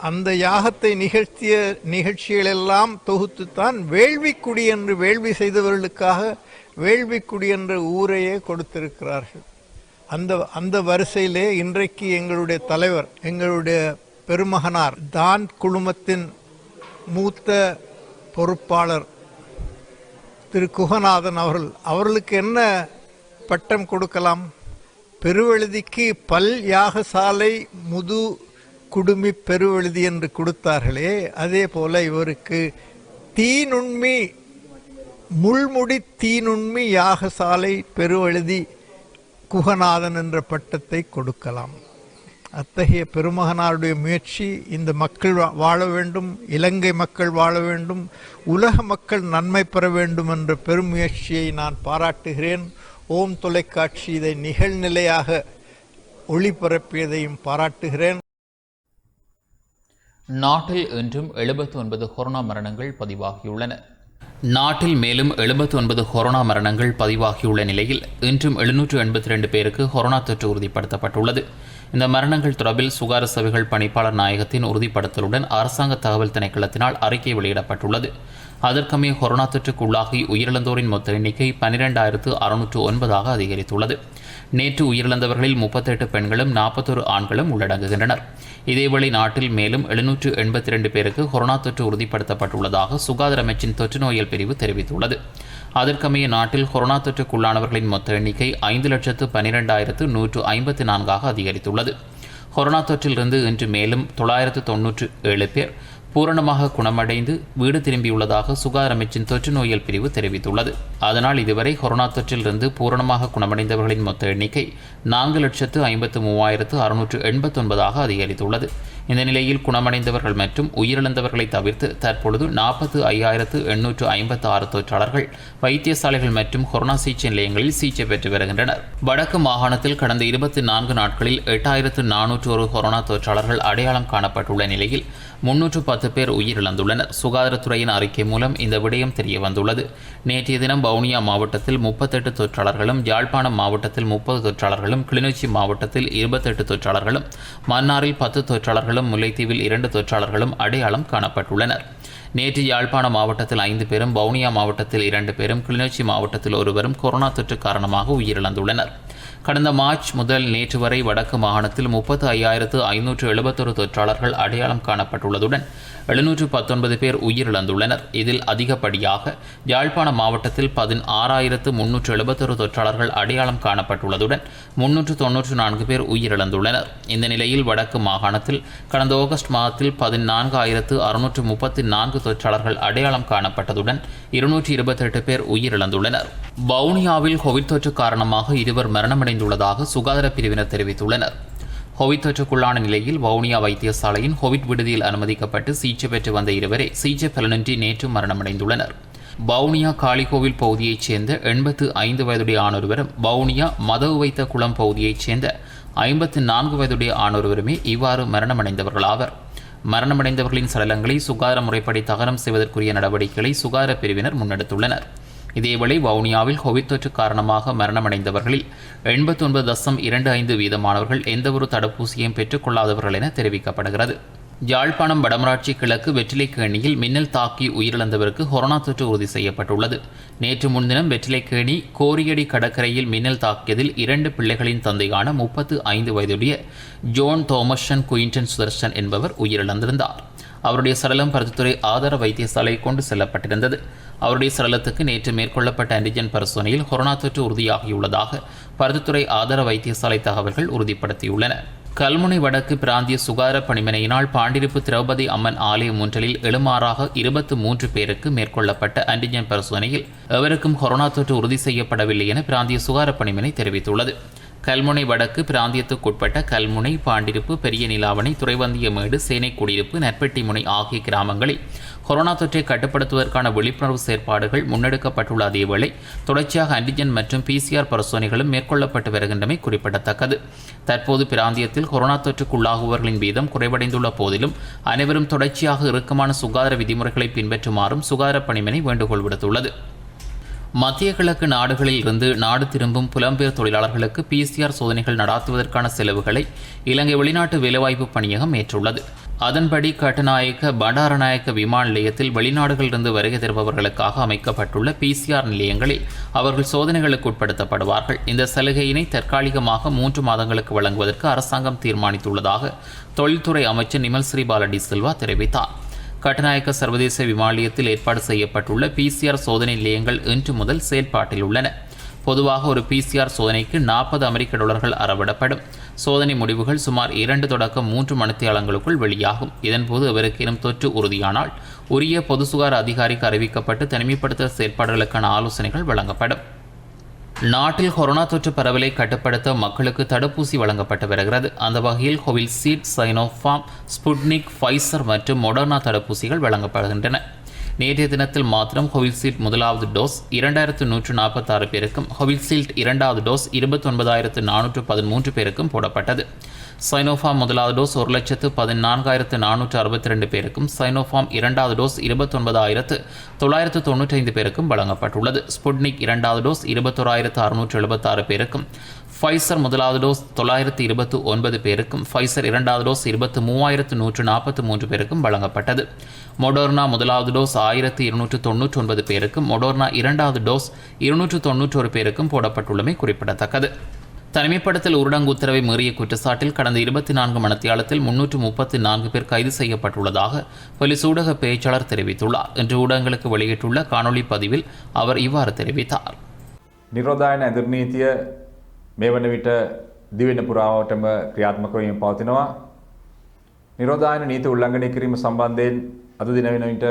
அந்த யாகத்தை நிகழ்த்திய நிகழ்ச்சிகளெல்லாம் தொகுத்துத்தான் வேள்விக்குடி என்று வேள்வி செய்தவர்களுக்காக வேள்விக்குடி என்ற ஊரையே கொடுத்திருக்கிறார்கள். அந்த வரிசையிலே இன்றைக்கு எங்களுடைய தலைவர், எங்களுடைய பெருமகனார் தான் குழுமத்தின் மூத்த பொறுப்பாளர் திரு குகநாதன் அவர்களுக்கு என்ன பட்டம் கொடுக்கலாம்? பெருவெழுதிக்கு பல் யாகசாலை முது குடுமி பெருவெழுதி என்று கொடுத்தார்களே, அதே போல இவருக்கு தீநுண்மி முள்முடி தீநுண்மி யாகசாலை பெருவெழுதி குகநாதன் என்ற பட்டத்தை கொடுக்கலாம். அத்தகைய பெருமகனாருடைய முயற்சி, இந்த மக்கள் வாழ வேண்டும், இலங்கை மக்கள் வாழ வேண்டும், உலக மக்கள் நன்மை பெற வேண்டும் என்ற பெருமுயற்சியை நான் பாராட்டுகிறேன். ஓம் தொலைக்காட்சி இதை நிகழ்நிலையாக ஒளிபரப்பியதையும் பாராட்டுகிறேன். நாட்டில் இன்றும் 79 கொரோனா மரணங்கள் பதிவாகியுள்ளன. நாட்டில் மேலும் 79 கொரோனா மரணங்கள் பதிவாகியுள்ள நிலையில் இன்றும் 782 பேருக்கு கொரோனா தொற்று உறுதிப்படுத்தப்பட்டுள்ளது. இந்த மரணங்கள் தொடர்பில் சுகாதார சேவைகள் பணிப்பாளர் நாயகத்தின் உறுதிப்படுத்தலுடன் அரசாங்க தகவல் திணைக்களத்தினால் அறிக்கை வெளியிடப்பட்டுள்ளது. அதற்கமைய கொரோனா தொற்றுக்குள்ளாகி உயிரிழந்தோரின் மொத்த எண்ணிக்கை 12,609 அதிகரித்துள்ளது. நேற்று உயிரிழந்தவர்களில் 38 பெண்களும் 41 ஆண்களும் உள்ளடங்குகின்றனர். இதேவேளை நாட்டில் மேலும் 782 பேருக்கு கொரோனா தொற்று உறுதிப்படுத்தப்பட்டுள்ளதாக சுகாதார அமைச்சின் தொற்று நோயல் பிரிவு தெரிவித்துள்ளது. அதற்கமைய நாட்டில் கொரோனா தொற்றுக்குள்ளானவர்களின் மொத்த எண்ணிக்கை 5,12,154 அதிகரித்துள்ளது. கொரோனா தொற்றிலிருந்து இன்று மேலும் 997 பேர் பூரணமாக குணமடைந்து வீடு திரும்பியுள்ளதாக சுகாதார அமைச்சின் தொற்று நோயல் பிரிவு தெரிவித்துள்ளது. அதனால் இதுவரை கொரோனா தொற்றிலிருந்து பூரணமாக குணமடைந்தவர்களின் மொத்த எண்ணிக்கை 4,53,689 அதிகரித்துள்ளது. இந்த நிலையில் குணமடைந்தவர்கள் மற்றும் உயிரிழந்தவர்களை தவிர்த்து தற்பொழுது 45,856 தொற்றாளர்கள் வைத்தியசாலைகள் மற்றும் கொரோனா சிகிச்சை நிலையங்களில் சிகிச்சை பெற்று வருகின்றனர். வடக்கு மாகாணத்தில் கடந்த 24 நாட்களில் 8,401 கொரோனா தொற்றாளர்கள் அடையாளம் காணப்பட்டுள்ள நிலையில் 310 பேர் உயிரிழந்துள்ளனர். சுகாதாரத்துறையின் அறிக்கை மூலம் இந்த விடயம் தெரிய வந்துள்ளது. நேற்றைய தினம் வவுனியா மாவட்டத்தில் 38 தொற்றாளர்களும், யாழ்ப்பாணம் மாவட்டத்தில் 30 தொற்றாளர்களும், கிளிநொச்சி மாவட்டத்தில் 28 தொற்றாளர்களும், மன்னாரில் 10 தொற்றாளர்களும், முல்லைத்தீவில் 2 தொற்றாளர்களும் அடையாளம் காணப்பட்டுள்ளனர். நேற்று யாழ்ப்பாண மாவட்டத்தில் 5 பேரும், வவுனியா மாவட்டத்தில் 2 பேரும், கிளிநொச்சி மாவட்டத்தில் ஒருவரும் கொரோனா தொற்று காரணமாக உயிரிழந்துள்ளனர். கடந்த மார்ச் முதல் நேற்று வரை வடக்கு மாகாணத்தில் 35,571 தொற்றாளர்கள் அடையாளம் காணப்பட்டுள்ளதுடன் 719 பேர் உயிரிழந்துள்ளனர். இதில் அதிகப்படியாக யாழ்ப்பாண மாவட்டத்தில் 16,371 தொற்றாளர்கள் அடையாளம் காணப்பட்டுள்ளதுடன் 394 பேர் உயிரிழந்துள்ளனர். இந்த நிலையில் வடக்கு மாகாணத்தில் கடந்த ஆகஸ்ட் மாதத்தில் 14,634 தொற்றாளர்கள் அடையாளம் காணப்பட்டதுடன் 228 பேர் உயிரிழந்துள்ளனர். வவுனியாவில் கோவிட் தொற்று காரணமாக 2 மரணமடைந்துள்ளதாக சுகாதார பிரிவினர் தெரிவித்துள்ளனர். கோவிட் தொற்றுக்குள்ளான நிலையில் வவுனியா வைத்தியசாலையின் கோவிட் விடுதியில் அனுமதிக்கப்பட்டு சிகிச்சை பெற்று வந்த 2 சிகிச்சை பலனின்றி நேற்று மரணமடைந்துள்ளனர். வவுனியா காளிகோவில் பகுதியைச் சேர்ந்த 85 வயதுடைய ஆணொருவரும், வவுனியா மதவு வைத்த குளம் பகுதியைச் சேர்ந்த 54 வயதுடைய ஆணொருவருமே இவ்வாறு மரணமடைந்தவர்களாவர். மரணமடைந்தவர்களின் சடலங்களை சுகாதார முறைப்படி தகனம் செய்வதற்குரிய நடவடிக்கைகளை சுகாதார பிரிவினர் முன்னெடுத்துள்ளனர். இதேவேளை வவுனியாவில் கோவிட் தொற்று காரணமாக மரணமடைந்தவர்களில் 89.25% எந்தவொரு தடுப்பூசியையும் பெற்றுக் கொள்ளாதவர்கள் என தெரிவிக்கப்படுகிறது. யாழ்ப்பாணம் வடமராட்சி கிழக்கு வெற்றிலைக்கேணியில் மின்னல் தாக்கி உயிரிழந்தவருக்கு கொரோனா தொற்று உறுதி செய்யப்பட்டுள்ளது. நேற்று முன்தினம் வெற்றிலைக்கேணி கோரியடி கடற்கரையில் மின்னல் தாக்கியதில் 2 பிள்ளைகளின் தந்தையான 35 வயதுடைய ஜோன் தோமஸன் குயின்டன் சுதர்சன் என்பவர் உயிரிழந்திருந்தார். அவருடைய சடலம் பருத்தித்துறை ஆதார வைத்தியசாலை கொண்டு செல்லப்பட்டிருந்தது. அவருடைய சடலத்துக்கு நேற்று மேற்கொள்ளப்பட்ட ஆன்டிஜன் பரிசோதனையில் கொரோனா தொற்று உறுதியாகியுள்ளதாக பருத்தித்துறை ஆதார வைத்தியசாலை தகவல்கள் உறுதிப்படுத்தியுள்ளன. கல்முனை வடக்கு பிராந்திய சுகாதார பணிமனையினால் பாண்டிருப்பு திரௌபதி அம்மன் ஆலயம் ஒன்றில் எழுமாறாக 23 பேருக்கு மேற்கொள்ளப்பட்ட ஆன்டிஜன் பரிசோதனையில் எவருக்கும் கொரோனா தொற்று உறுதி செய்யப்படவில்லை என பிராந்திய சுகாதார பணிமனை தெரிவித்துள்ளது. கல்முனை வடக்கு பிராந்தியத்துக்குட்பட்ட கல்முனை, பாண்டிருப்பு, பெரிய நிலாவணை, துறைவந்தியமேடு, சேனை குடியிருப்பு, நற்பெட்டிமுனை ஆகிய கிராமங்களில் கொரோனா தொற்றை கட்டுப்படுத்துவதற்கான விழிப்புணர்வு செயற்பாடுகள் முன்னெடுக்கப்பட்டுள்ள அதேவேளை தொடர்ச்சியாக ஆன்டிஜன் மற்றும் PCR பரிசோதனைகளும் மேற்கொள்ளப்பட்டு வருகின்றமை குறிப்பிடத்தக்கது. தற்போது பிராந்தியத்தில் கொரோனா தொற்றுக்குள்ளாகுவர்களின் வீதம் குறைவடைந்துள்ள போதிலும் அனைவரும் தொடர்ச்சியாக இறுக்கமான சுகாதார விதிமுறைகளை பின்பற்றுமாறும் சுகாதார பணிமனை வேண்டுகோள் விடுத்துள்ளது. மத்திய கிழக்கு நாடுகளில் இருந்து நாடு திரும்பும் புலம்பெயர் தொழிலாளர்களுக்கு PCR சோதனைகள் நடாத்துவதற்கான செலவுகளை இலங்கை வெளிநாட்டு வேலைவாய்ப்பு பணியகம் ஏற்றுள்ளது. அதன்படி கட்டுநாயக்க பண்டாரநாயக்க விமான நிலையத்தில் வெளிநாடுகளிலிருந்து வருகை தருபவர்களுக்காக அமைக்கப்பட்டுள்ள PCR நிலையங்களில் அவர்கள் சோதனைகளுக்கு உட்படுத்தப்படுவார்கள். இந்த சலுகையினை தற்காலிகமாக 3 மாதங்களுக்கு வழங்குவதற்கு அரசாங்கம் தீர்மானித்துள்ளதாக தொழில்துறை அமைச்சர் நிமல் ஸ்ரீபால டி சில்வா தெரிவித்தார். கட்டுநாயக்க சர்வதேச விமான நிலையத்தில் ஏற்பாடு செய்யப்பட்டுள்ள PCR சோதனை நிலையங்கள் இன்று முதல் செயல்பாட்டில் உள்ளன. பொதுவாக ஒரு PCR சோதனைக்கு $40 அறவிடப்படும். சோதனை முடிவுகள் சுமார் 2 தொடக்கம் 3 மணித்தியாலங்களுக்குள் வெளியாகும். இதன்போது அவருக்கேனும் தொற்று உறுதியானால் உரிய பொது சுகாதார அதிகாரிக்கு அறிவிக்கப்பட்டு தனிமைப்படுத்தல் செயற்பாடுகளுக்கான ஆலோசனைகள் வழங்கப்படும். நாட்டில் கொரோனா தொற்று பரவலை கட்டுப்படுத்த மக்களுக்கு தடுப்பூசி வழங்கப்பட்டு வருகிறது. அந்த வகையில் கோவிஷீல்டு, சைனோஃபார்ம், ஸ்புட்னிக், ஃபைசர் மற்றும் மொடர்னா தடுப்பூசிகள் வழங்கப்படுகின்றன. நேற்றைய தினத்தில் மாத்திரம் கோவிஷீல்டு முதலாவது டோஸ் 2146 பேருக்கும், கோவிஷீல்டு இரண்டாவது டோஸ் 29413 பேருக்கும் போடப்பட்டது. சைனோஃபார்ம் முதலாவது டோஸ் 1,14,462 பேருக்கும், சைனோஃபார்ம் இரண்டாவது டோஸ் 29,995 பேருக்கும் வழங்கப்பட்டுள்ளது. ஸ்புட்னிக் இரண்டாவது டோஸ் 21,676 பேருக்கும், ஃபைசர் முதலாவது டோஸ் 929 பேருக்கும், ஃபைசர் இரண்டாவது டோஸ் 23,143 பேருக்கும் வழங்கப்பட்டது. மொடர்னா முதலாவது டோஸ் 1,299 பேருக்கும், மொடர்னா இரண்டாவது டோஸ் 291 பேருக்கும் போடப்பட்டுள்ளமை குறிப்பிடத்தக்கது. தனிமைப்படுத்தல் ஊரடங்கு உத்தரவை மீறிய குற்றச்சாட்டில் கடந்த 24 மணித்தியாலத்தில் 334 பேர் கைது செய்யப்பட்டுள்ளதாக போலீஸ் ஊடக பேச்சாளர் தெரிவித்துள்ளார். இன்று ஊடகங்களுக்கு வெளியிட்டுள்ள காணொலி பதிவில் அவர் இவ்வாறு தெரிவித்தார். නිරෝධායන ඇදුර්නීතිය මේ වන විට දිවෙන පුරාවටම ක්‍රියාත්මක වීම පවතිනවා. නිරෝධායන නීති උල්ලංඝනය කිරීම සම්බන්ධයෙන් අද දින වෙන විට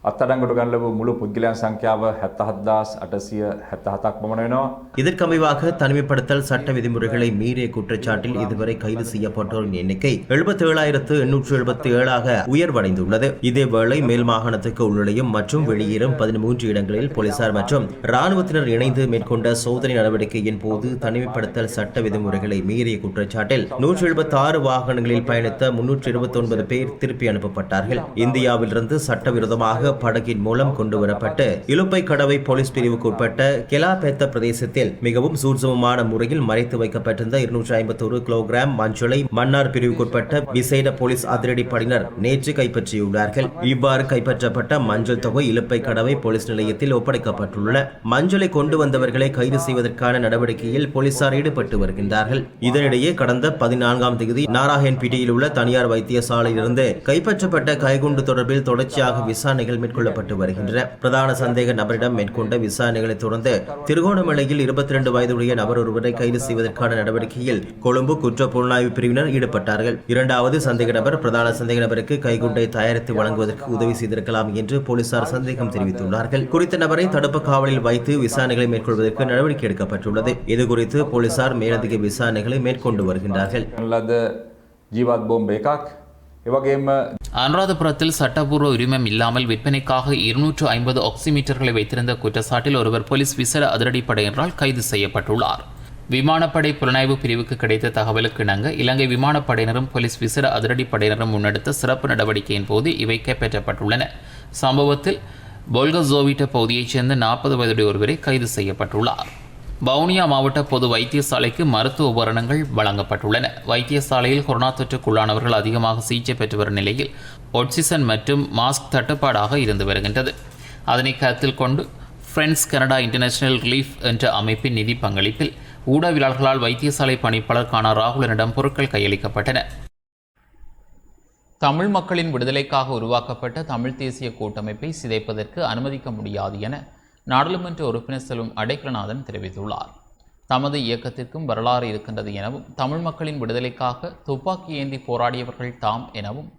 අත්අඩංගුවට ගන්න ලැබූ මුළු පුද්ගලයන් සංඛ්‍යාව 77,877ක් පමණ වෙනවා. இதற்கமைவாக தனிமைப்படுத்தல் சட்ட விதிமுறைகளை மீறிய குற்றச்சாட்டில் இதுவரை கைது செய்யப்பட்டோரின் எண்ணிக்கை 77,877 உயர்வடைந்துள்ளது. இதேவேளை மேல் மாகாணத்துக்கு உள்நுழையும் மற்றும் வெளியேறும் 13 இடங்களில் போலீசார் மற்றும் இராணுவத்தினர் இணைந்து மேற்கொண்ட சோதனை நடவடிக்கையின் போது தனிமைப்படுத்தல் சட்ட விதிமுறைகளை மீறிய குற்றச்சாட்டில் 176 வாகனங்களில் பயணித்த 329 பேர் திருப்பி அனுப்பப்பட்டார்கள். இந்தியாவிலிருந்து சட்டவிரோதமாக படகின் மூலம் கொண்டுவரப்பட்டு இலுப்பை கடவை போலீஸ் பிரிவுக்கு உட்பட்ட கெலாபேத்த பிரதேசத்தில் மிகவும் சூட்சமமான முறையில் மறைத்து வைக்கப்பட்டிருந்த 251 கிலோகிராம் மஞ்சளை மன்னார் பிரிவுக்குட்பட்ட விசேட போலீஸ் அதிரடிப்படையினர் நேற்று கைப்பற்றியுள்ளார்கள். இவ்வாறு கைப்பற்றப்பட்ட மஞ்சள் தொகை இலுப்பை கடவை போலீஸ் நிலையத்தில் ஒப்படைக்கப்பட்டுள்ளன. மஞ்சளை கொண்டு வந்தவர்களை கைது செய்வதற்கான நடவடிக்கையில் போலீசார் ஈடுபட்டு வருகின்றார்கள். இதனிடையே கடந்த 14ஆம் தேதி நாராயண்பேட்டையில் உள்ள தனியார் வைத்தியசாலையிலிருந்து கைப்பற்றப்பட்ட கைகுண்டு தொடர்பில் தொடர்ச்சியாக விசாரணைகள் மேற்கொள்ளப்பட்டு வருகின்றன. பிரதான சந்தேக நபரிடம் மேற்கொண்ட விசாரணைகளை தொடர்ந்து திருகோணமலையில் 22 வயதுடைய நபர் ஒருவரை கைது செய்வதற்கான நடவடிக்கையில் கொழும்பு குற்ற புலனாய்வு பிரிவினர் ஈடுபட்டார்கள். இரண்டாவது சந்தேக நபர் பிரதான சந்தேக நபருக்கு கைகுண்டை தயாரித்து வழங்குவதற்கு உதவி செய்திருக்கலாம் என்று போலீசார் சந்தேகம் தெரிவித்துள்ளார்கள். குறித்த நபரை தடுப்பு காவலில் வைத்து விசாரணைகளை மேற்கொள்வதற்கு நடவடிக்கை எடுக்கப்பட்டுள்ளது. இதுகுறித்து போலீசார் மேலதிக விசாரணைகளை மேற்கொண்டு வருகின்றார்கள். அனுராதபுரத்தில் சட்டப்பூர்வ உரிமம் இல்லாமல் விற்பனைக்காக 250 ஆக்சிமீட்டர்களை வைத்திருந்த குற்றச்சாட்டில் ஒருவர் போலீஸ் விசேட அதிரடிப்படையினரால் கைது செய்யப்பட்டுள்ளார். விமானப்படை புலனாய்வு பிரிவுக்கு கிடைத்த தகவலுக்கு இணங்க இலங்கை விமானப்படையினரும் போலீஸ் விசேட அதிரடிப்படையினரும் முன்னெடுத்த சிறப்பு நடவடிக்கையின் போது இவை கைப்பற்றப்பட்டுள்ளன. சம்பவத்தில் பொல்கசோவிட்ட பகுதியைச் சேர்ந்த 40 வயதுடைய ஒருவரை கைது செய்யப்பட்டுள்ளார். வவுனியா மாவட்ட பொது வைத்தியசாலைக்கு மருத்துவ உபகரணங்கள் வழங்கப்பட்டுள்ளன. வைத்தியசாலையில் கொரோனா தொற்றுக்குள்ளானவர்கள் அதிகமாக சிகிச்சை பெற்று வரும் நிலையில் ஆக்சிஜன் மற்றும் மாஸ்க் தட்டுப்பாடாக இருந்து வருகின்றது. அதனை கருத்தில் கொண்டு ஃப்ரெண்ட்ஸ் கனடா இன்டர்நேஷனல் ரிலீஃப் என்ற அமைப்பின் நிதி பங்களிப்பில் ஊடகவியலாளர்களால் வைத்தியசாலை பணிப்பாளர் கானா ராகுலனிடம் பொருட்கள் கையளிக்கப்பட்டன. தமிழ் மக்களின் விடுதலைக்காக உருவாக்கப்பட்ட தமிழ் தேசிய கூட்டமைப்பை சிதைப்பதற்கு அனுமதிக்க முடியாது என நாடாளுமன்ற உறுப்பினர் செல்வம் அடைக்கலநாதன் தெரிவித்துள்ளார். தமது இயக்கத்திற்கும் வரலாறு இருக்கின்றது எனவும் தமிழ் மக்களின் விடுதலைக்காக துப்பாக்கி ஏந்தி போராடியவர்கள் தாம் எனவும்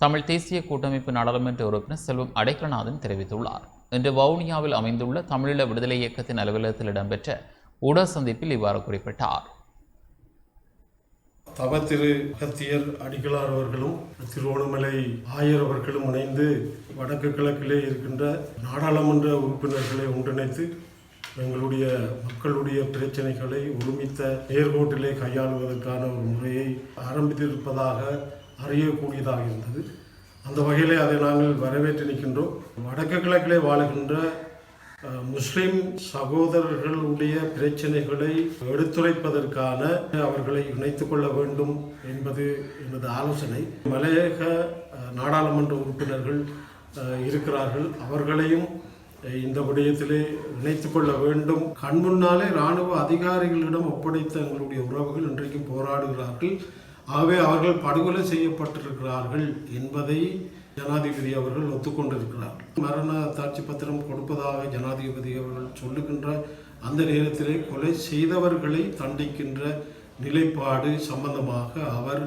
தமிழ் தேசிய கூட்டமைப்பு நாடாளுமன்ற உறுப்பினர் செல்வம் அடைக்கலநாதன் தெரிவித்துள்ளார். இன்று வவுனியாவில் அமைந்துள்ள தமிழீழ விடுதலை இயக்கத்தின் அலுவலகத்தில் இடம்பெற்ற ஊடக சந்திப்பில் இவ்வாறு குறிப்பிட்டார். தவ திரு அகத்தியர் அடிகளார் அவர்களும் திருவோணமலை ஆயர் அவர்களும் இணைந்து வடக்கு கிழக்கிலே இருக்கின்ற நாடாளுமன்ற உறுப்பினர்களை ஒன்றிணைத்து எங்களுடைய மக்களுடைய பிரச்சனைகளை ஒருமித்த நேர்கோட்டிலே கையாளுவதற்கான ஒரு முறையை ஆரம்பித்திருப்பதாக அறியக்கூடியதாக இருந்தது. அந்த வகையிலே அதை நாங்கள் வரவேற்று நிற்கின்றோம். வடக்கு கிழக்கிலே வாழுகின்ற முஸ்லிம் சகோதரர்களுடைய பிரச்சனைகளை எடுத்துரைப்பதற்கான அவர்களை இணைத்துக் கொள்ள வேண்டும் என்பது எனது ஆலோசனை. மலையக நாடாளுமன்ற உறுப்பினர்கள் இருக்கிறார்கள், அவர்களையும் இந்த விடயத்திலே இணைத்துக் கொள்ள வேண்டும். கண்முன்னாலே இராணுவ அதிகாரிகளிடம் ஒப்படைத்த எங்களுடைய உறவுகள் இன்றைக்கும் போராடுகிறார்கள். ஆகவே அவர்கள் படுகொலை செய்யப்பட்டிருக்கிறார்கள் என்பதை ஜனாதிபதி அவர்கள் ஒத்துக்கொண்டிருக்கிறார்கள். மரண சாட்சி பத்திரம் கொடுப்பதாக ஜனாதிபதி அவர்கள் சொல்லுகின்ற அந்த நேரத்திலே கொலை செய்தவர்களை தண்டிக்கின்ற நிலைப்பாடு சம்பந்தமாக அவர்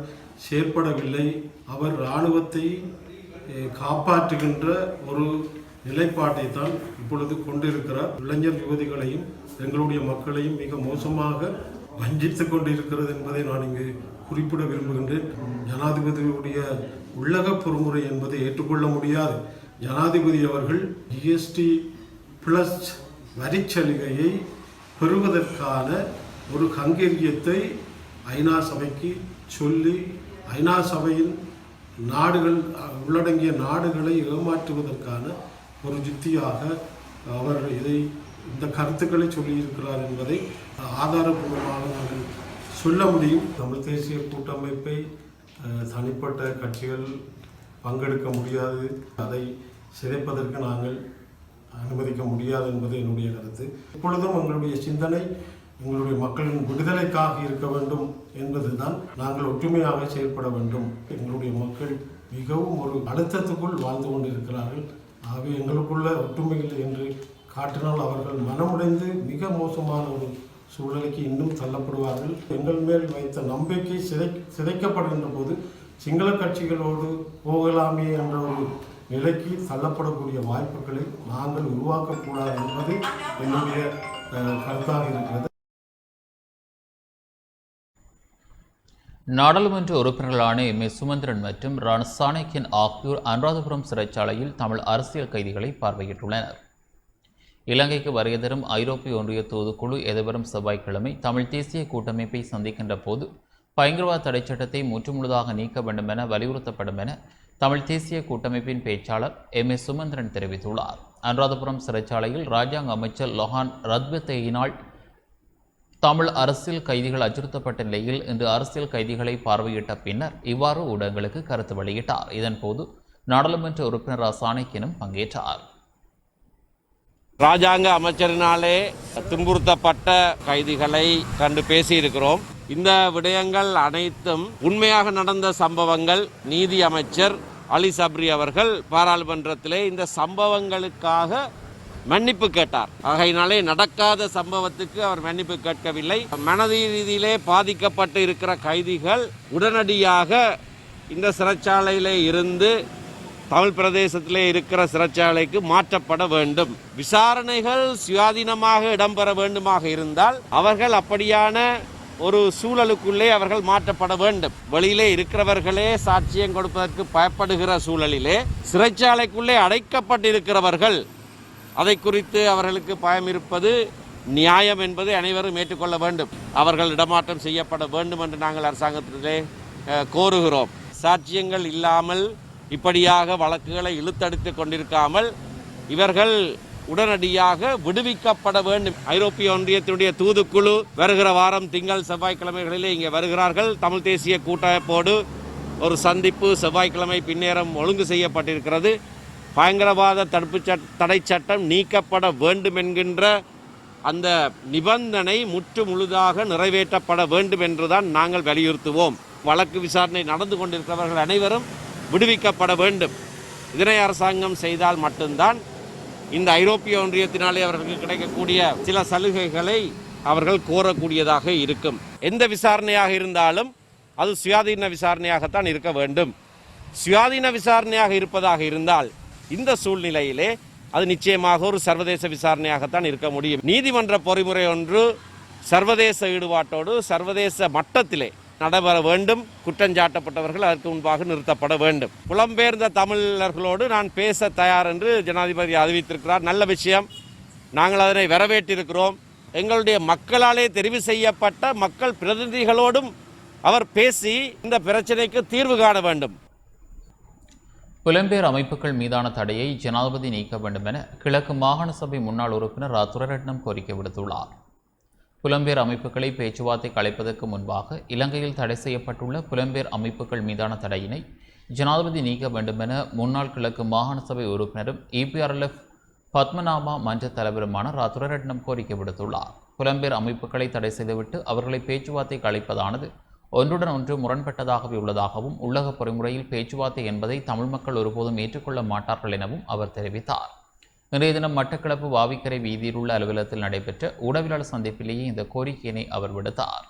செயற்படவில்லை. அவர் இராணுவத்தை காப்பாற்றுகின்ற ஒரு நிலைப்பாட்டை தான் இப்பொழுது கொண்டிருக்கிறார். இளைஞர் யுவதிகளையும் எங்களுடைய மக்களையும் மிக மோசமாக வஞ்சித்துக் கொண்டிருக்கிறது என்பதை நான் இங்கு குறிப்பிட விரும்புகின்றேன். ஜனாதிபதியுடைய உள்ளக பொறுமுறை என்பதை ஏற்றுக்கொள்ள முடியாது. ஜனாதிபதி அவர்கள் ஜிஎஸ்டி பிளஸ் வரிச்சலுகையை பெறுவதற்கான ஒரு கங்கரியத்தை ஐநா சபைக்கு சொல்லி ஐநா சபையின் நாடுகள் உள்ளடங்கிய நாடுகளை ஏமாற்றுவதற்கான ஒரு யுக்தியாக அவர் இந்த கருத்துக்களை சொல்லியிருக்கிறார் என்பதை ஆதாரபூர்வமாக நாங்கள் சொல்ல முடியும். தமிழ் தேசிய கூட்டமைப்பை தனிப்பட்ட கட்சிகள் பங்கெடுக்க முடியாது, அதை சிதைப்பதற்கு நாங்கள் அனுமதிக்க முடியாது என்பது என்னுடைய கருத்து. இப்பொழுதும் எங்களுடைய சிந்தனை எங்களுடைய மக்களின் விடுதலைக்காக இருக்க வேண்டும் என்பதுதான். நாங்கள் ஒற்றுமையாக செயல்பட வேண்டும். எங்களுடைய மக்கள் மிகவும் ஒரு அழுத்தத்துக்குள் வாழ்ந்து கொண்டிருக்கிறார்கள். ஆகவே எங்களுக்குள்ள ஒற்றுமை இல்லை என்று காட்டினால் அவர்கள் மனமுடைந்து மிக மோசமான ஒரு சூழலுக்கு இன்னும் தள்ளப்படுவார்கள். எங்கள் மேல் வைத்த நம்பிக்கை சிதைக்கப்படுகின்ற போது சிங்கள கட்சிகளோடு போகலாமே என்ற ஒரு நிலைக்கு தள்ளப்படக்கூடிய வாய்ப்புகளை நாங்கள் உருவாக்கக்கூடாது என்பது என்னுடைய கருத்தாக இருக்கிறது. நாடாளுமன்ற உறுப்பினர்களான எம் ஏ சுமந்திரன் மற்றும் ராணா சாணக்கியன் ஆகியோர் அனுராதபுரம் சிறைச்சாலையில் தமிழ் அரசியல் கைதிகளை பார்வையிட்டுள்ளனர். இலங்கைக்கு வருகை தரும் ஐரோப்பிய ஒன்றிய தூதுக்குழு எதிர்வரும் செவ்வாய்க்கிழமை தமிழ் தேசிய கூட்டமைப்பை சந்திக்கின்ற போது பயங்கரவாத தடை சட்டத்தை முற்றுமுழுதாக நீக்க வேண்டும் என வலியுறுத்தப்படும் என தமிழ் தேசிய கூட்டமைப்பின் பேச்சாளர் எம் ஏ சுமந்திரன் தெரிவித்துள்ளார். அனுராதபுரம் சிறைச்சாலையில் ராஜாங்க அமைச்சர் லொஹான் ரத்வத்தேயினால் தமிழ் அரசியல் கைதிகள் அச்சுறுத்தப்பட்ட நிலையில் இன்று அரசியல் கைதிகளை பார்வையிட்ட பின்னர் இவ்வாறு ஊடகங்களுக்கு கருத்து வெளியிட்டார். இதன்போது நாடாளுமன்ற உறுப்பினர் சாணக்கியனும் பங்கேற்றார். ராஜாங்க அமைச்சரினாலே துன்புறுத்தப்பட்ட கைதிகளை கண்டு பேசியிருக்கிறோம். இந்த விடயங்கள் அனைத்தும் உண்மையாக நடந்த சம்பவங்கள். நீதி அமைச்சர் அலி சப்ரி அவர்கள் பாராளுமன்றத்திலே இந்த சம்பவங்களுக்காக மன்னிப்பு கேட்டார். ஆகையினாலே நடக்காத சம்பவத்துக்கு அவர் மன்னிப்பு கேட்கவில்லை. மனதி ரீதியிலே பாதிக்கப்பட்டு இருக்கிற கைதிகள் உடனடியாக இந்த சிறைச்சாலையிலே இருந்து தமிழ் பிரதேசத்திலே இருக்கிற சிறைச்சாலைக்கு மாற்றப்பட வேண்டும். விசாரணைகள் சுயாதீனமாக இடம்பெற வேண்டுமாக இருந்தால் அவர்கள் அப்படியான ஒரு சூழலுக்குள்ளே அவர்கள் மாற்றப்பட வேண்டும். வெளியிலே இருக்கிறவர்களே சாட்சியம் கொடுப்பதற்கு பயப்படுகிற சூழலிலே சிறைச்சாலைக்குள்ளே அடைக்கப்பட்டிருக்கிறவர்கள் அதை குறித்து அவர்களுக்கு பயம் இருப்பது நியாயம் என்பதை அனைவரும் ஏற்றுக்கொள்ள வேண்டும். அவர்கள் இடமாற்றம் செய்யப்பட வேண்டும் என்று நாங்கள் அரசாங்கத்திலே கோருகிறோம். சாட்சியங்கள் இல்லாமல் இப்படியாக வழக்குகளை இழுத்தடித்து கொண்டிருக்காமல் இவர்கள் உடனடியாக விடுவிக்கப்பட வேண்டும். ஐரோப்பிய ஒன்றியத்தினுடைய தூதுக்குழு வருகிற வாரம் திங்கள் செவ்வாய்க்கிழமைகளிலே இங்கே வருகிறார்கள். தமிழ் தேசிய கூட்டமைப்போடு ஒரு சந்திப்பு செவ்வாய்க்கிழமை பின்னேரம் ஒழுங்கு செய்யப்பட்டிருக்கிறது. பயங்கரவாத தடுப்பு தடை சட்டம் நீக்கப்பட வேண்டும் என்கின்ற அந்த நிபந்தனை முற்று முழுதாக நிறைவேற்றப்பட வேண்டும் என்றுதான் நாங்கள் வலியுறுத்துவோம். வழக்கு விசாரணை நடந்து கொண்டிருக்கிறவர்கள் அனைவரும் விடுவிக்கப்பட வேண்டும். இதனை அரசாங்கம் செய்தால் மட்டும்தான் இந்த ஐரோப்பிய ஒன்றியத்தினாலே அவர்களுக்கு கிடைக்கக்கூடிய சில சலுகைகளை அவர்கள் கோரக்கூடியதாக இருக்கும். எந்த விசாரணையாக இருந்தாலும் அது சுயாதீன விசாரணையாகத்தான் இருக்க வேண்டும். சுயாதீன விசாரணையாக இருப்பதாக இருந்தால் இந்த சூழ்நிலையிலே அது நிச்சயமாக ஒரு சர்வதேச விசாரணையாகத்தான் இருக்க முடியும். நீதிமன்ற பொறிமுறை ஒன்று சர்வதேச ஈடுபாட்டோடு சர்வதேச மட்டத்திலே நடைபெற வேண்டும். குற்றஞ்சாட்டப்பட்டவர்கள் அதற்கு முன்பாக நிறுத்தப்பட வேண்டும். புலம்பெயர்ந்த தமிழர்களோடு நான் பேச தயார் என்று ஜனாதிபதி அறிவித்திருக்கிறார். நல்ல விஷயம். நாங்கள் அதனை வரவேற்றிருக்கிறோம். எங்களுடைய மக்களாலே தெரிவு செய்யப்பட்ட மக்கள் பிரதிநிதிகளோடும் அவர் பேசி இந்த பிரச்சனைக்கு தீர்வு காண வேண்டும். புலம்பெயர் அமைப்புகள் மீதான தடையை ஜனாதிபதி நீக்க வேண்டும் என கிழக்கு மாகாண சபை முன்னாள் உறுப்பினர் துரைரட்னம் கோரிக்கை விடுத்துள்ளார். புலம்பெயர் அமைப்புகளை பேச்சுவார்த்தைக்கு அழைப்பதற்கு முன்பாக இலங்கையில் தடை செய்யப்பட்டுள்ள புலம்பெயர் அமைப்புகள் மீதான தடையினை ஜனாதிபதி நீக்க வேண்டும் என முன்னாள் கிழக்கு மாகாண சபை உறுப்பினரும் EPRLF பத்மநாபா மன்ற தலைவருமான துரைரட்னம் கோரிக்கை விடுத்துள்ளார். புலம்பெயர் அமைப்புகளை தடை செய்துவிட்டு அவர்களை பேச்சுவார்த்தைக்கு அழைப்பதானது ஒன்றுடன் ஒன்று முரண்பட்டதாகவே உள்ளதாகவும் உள்ளக பொறிமுறையில் பேச்சுவார்த்தை என்பதை தமிழ் மக்கள் ஒருபோதும் ஏற்றுக்கொள்ள மாட்டார்கள் எனவும் அவர் தெரிவித்தார். இன்றைய தினம் மட்டக்களப்பு வாவிக்கரை வீதியில் உள்ள அலுவலகத்தில் நடைபெற்ற ஊடகவியலாளர் சந்திப்பிலேயே இந்த கோரிக்கையினை அவர் விடுத்தார்.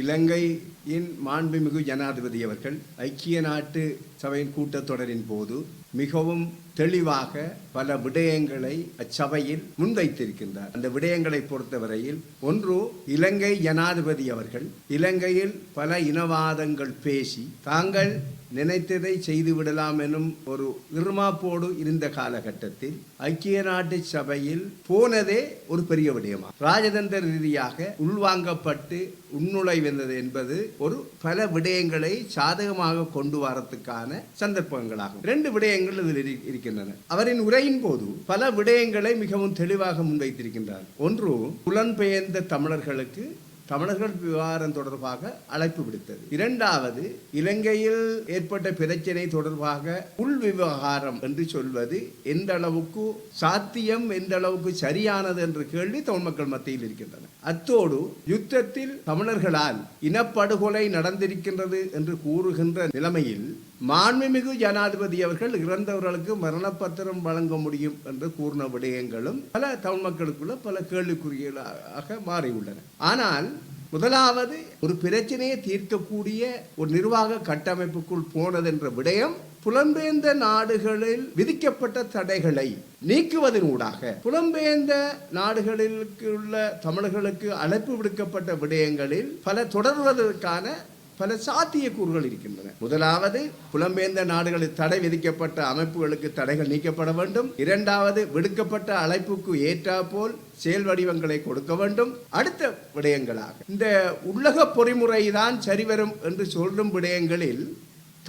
இலங்கையின் மாண்புமிகு ஜனாதிபதி அவர்கள் ஐக்கிய நாட்டு சபையின் கூட்டத்தொடரின் போது மிகவும் தெளிவாக பல விடயங்களை அச்சபையில் முன்வைத்திருக்கின்றார். அந்த விடயங்களை பொறுத்தவரையில் ஒன்று, இலங்கை ஜனாதிபதி அவர்கள் இலங்கையில் பல இனவாதங்கள் பேசி தாங்கள் நினைத்ததை செய்துவிடலாம் எனும் ஒரு இருமாப்போடு இருந்த காலகட்டத்தில் ஐக்கிய நாட்டு சபையில் போனதே ஒரு பெரிய விடயமா ராஜதந்திர ரீதியாக உள்வாங்கப்பட்டு உள்நுழைவந்தது என்பது ஒரு பல விடயங்களை சாதகமாக கொண்டு வரத்துக்கான சந்தர்ப்பங்களாகும். 2 விடயங்கள் இதில் இருக்கின்றன. அவரின் உரையின் போது பல விடயங்களை மிகவும் தெளிவாக முன்வைத்திருக்கின்றார். ஒன்று, புலம்பெயர்ந்த தமிழர்களுக்கு தமிழர்கள் விவகாரம் தொடர்பாக அழைப்பு விடுத்தது. 2வது, இலங்கையில் ஏற்பட்ட பிரச்சனை தொடர்பாக உள் விவகாரம் என்று சொல்வது எந்த அளவுக்கு சாத்தியம், எந்த அளவுக்கு சரியானது என்ற கேள்வி தமிழ் மக்கள் மத்தியில் இருக்கின்றன. அத்தோடு யுத்தத்தில் தமிழர்களால் இனப்படுகொலை நடந்திருக்கின்றது என்று கூறுகின்ற நிலைமையில் மாண்புமிகு ஜனாதிபதி அவர்கள் இறந்தவர்களுக்கு மரணப்பத்திரம் வழங்க முடியும் என்று கூறின விடயங்களும் பல தமிழ் மக்களுக்குள்ள பல கேள்விக்குறிகளாக மாறியுள்ளன. ஆனால் முதலாவது, ஒரு பிரச்சனையை தீர்க்கக்கூடிய ஒரு நிர்வாக கட்டமைப்புக்குள் போனது என்ற விடயம் புலம்பெயர்ந்த நாடுகளில் விதிக்கப்பட்ட தடைகளை நீக்குவதன் ஊடாக புலம்பெயர்ந்த நாடுகளில் உள்ள தமிழர்களுக்கு அழைப்பு விடுக்கப்பட்ட விடயங்களில் பல தொடர்வதற்கான பல சாத்தியக்கூறுகள் இருக்கின்றன. முதலாவது, புலம்பெயர்ந்த நாடுகளில் தடை விதிக்கப்பட்ட அமைப்புகளுக்கு தடைகள் நீக்கப்பட வேண்டும். 2வது, விடுக்கப்பட்ட அழைப்புக்கு ஏற்றாற்போல் செயல் வடிவங்களை கொடுக்க வேண்டும். அடுத்த விடயங்களாக இந்த உள்ளக பொறிமுறை தான் சரிவரும் என்று சொல்லும் விடயங்களில்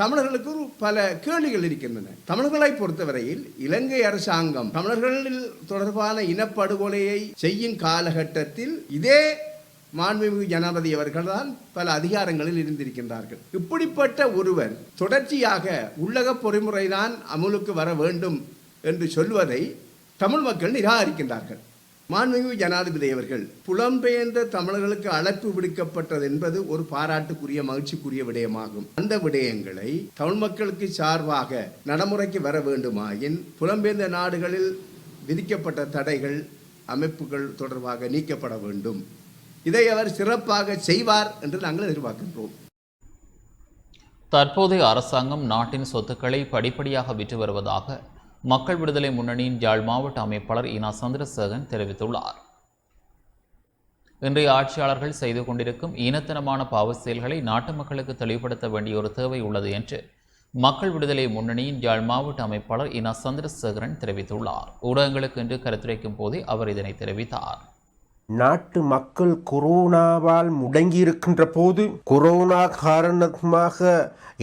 தமிழர்களுக்கு பல கேள்விகள் இருக்கின்றன. தமிழர்களை பொறுத்தவரையில் இலங்கை அரசாங்கம் தமிழர்களில் தொடர்பான இனப்படுகொலையை செய்யும் காலகட்டத்தில் இதே மாண்புமிகு ஜனாதிபதி அவர்கள் தான் பல அதிகாரங்களில் இருந்திருக்கின்றார்கள். இப்படிப்பட்ட ஒருவர் தொடர்ச்சியாக உள்ளக பொறிமுறைதான் அமுலுக்கு வர வேண்டும் என்று சொல்வதை தமிழ் மக்கள் நிராகரிக்கின்றார்கள். மாண்புமிகு ஜனாதிபதி அவர்கள் புலம்பெயர்ந்த தமிழர்களுக்கு அழைப்பு விடுக்கப்பட்டது என்பது ஒரு பாராட்டுக்குரிய மகிழ்ச்சிக்குரிய விடயமாகும். அந்த விடயங்களை தமிழ் மக்களுக்கு சார்பாக நடைமுறைக்கு வர வேண்டுமாயின் புலம்பெயர்ந்த நாடுகளில் விதிக்கப்பட்ட தடைகள் அமைப்புகள் தொடர்பாக நீக்கப்பட வேண்டும். இதை அவர் சிறப்பாக செய்வார் என்று நாங்கள் எதிர்பார்க்கின்றோம். தற்போதைய அரசாங்கம் நாட்டின் சொத்துக்களை படிப்படியாக விற்று வருவதாக மக்கள் விடுதலை முன்னணியின் யாழ் மாவட்ட அமைப்பாளர் ஈனா சந்திரசேகரன் தெரிவித்துள்ளார். இன்றைய ஆட்சியாளர்கள் செய்து கொண்டிருக்கும் ஈனத்தனமான பாவ செயல்களை நாட்டு மக்களுக்கு தெளிவுபடுத்த வேண்டிய ஒரு தேவை உள்ளது என்று மக்கள் விடுதலை முன்னணியின் யாழ் மாவட்ட அமைப்பாளர் ஈனா சந்திரசேகரன் தெரிவித்துள்ளார். ஊடகங்களுக்கு இன்று கருத்துரைக்கும் போதே அவர் இதனை தெரிவித்தார். நாட்டு மக்கள் கொரோனாவால் முடங்கியிருக்கின்ற போது கொரோனா காரணமாக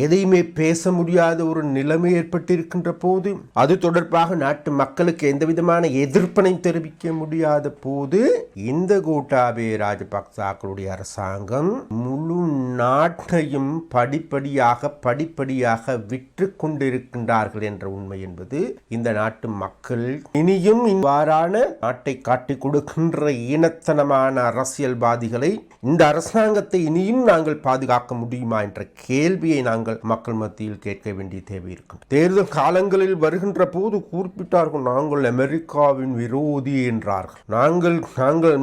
எதையுமே பேச முடியாத ஒரு நிலைமை ஏற்பட்டிருக்கின்ற போது அது தொடர்பாக நாட்டு மக்களுக்கு எந்த விதமான எதிர்ப்பனை தெரிவிக்க முடியாத போது இந்த கோட்டாபய ராஜபக்சாக்களுடைய அரசாங்கம் முழு நாட்டையும் படிப்படியாக விற்று கொண்டிருக்கின்றார்கள் என்ற உண்மை என்பது இந்த நாட்டு மக்கள் இனியும் இவ்வாறான நாட்டை காட்டிக் கொடுக்கின்ற ஈனத்தனமான அரசியல்வாதிகளை இந்த அரசாங்கத்தை இனியும் நாங்கள் பாதுகாக்க முடியுமா என்ற கேள்வியை நாங்கள் மக்கள் மத்தியில் கேட்க வேண்டிய தேவை இருக்கும். தேர்தல் காலங்களில் வருகின்ற போது குறிப்பிட்டார்கள், நாங்கள் அமெரிக்காவின் விரோதி என்றார்கள். நாங்கள்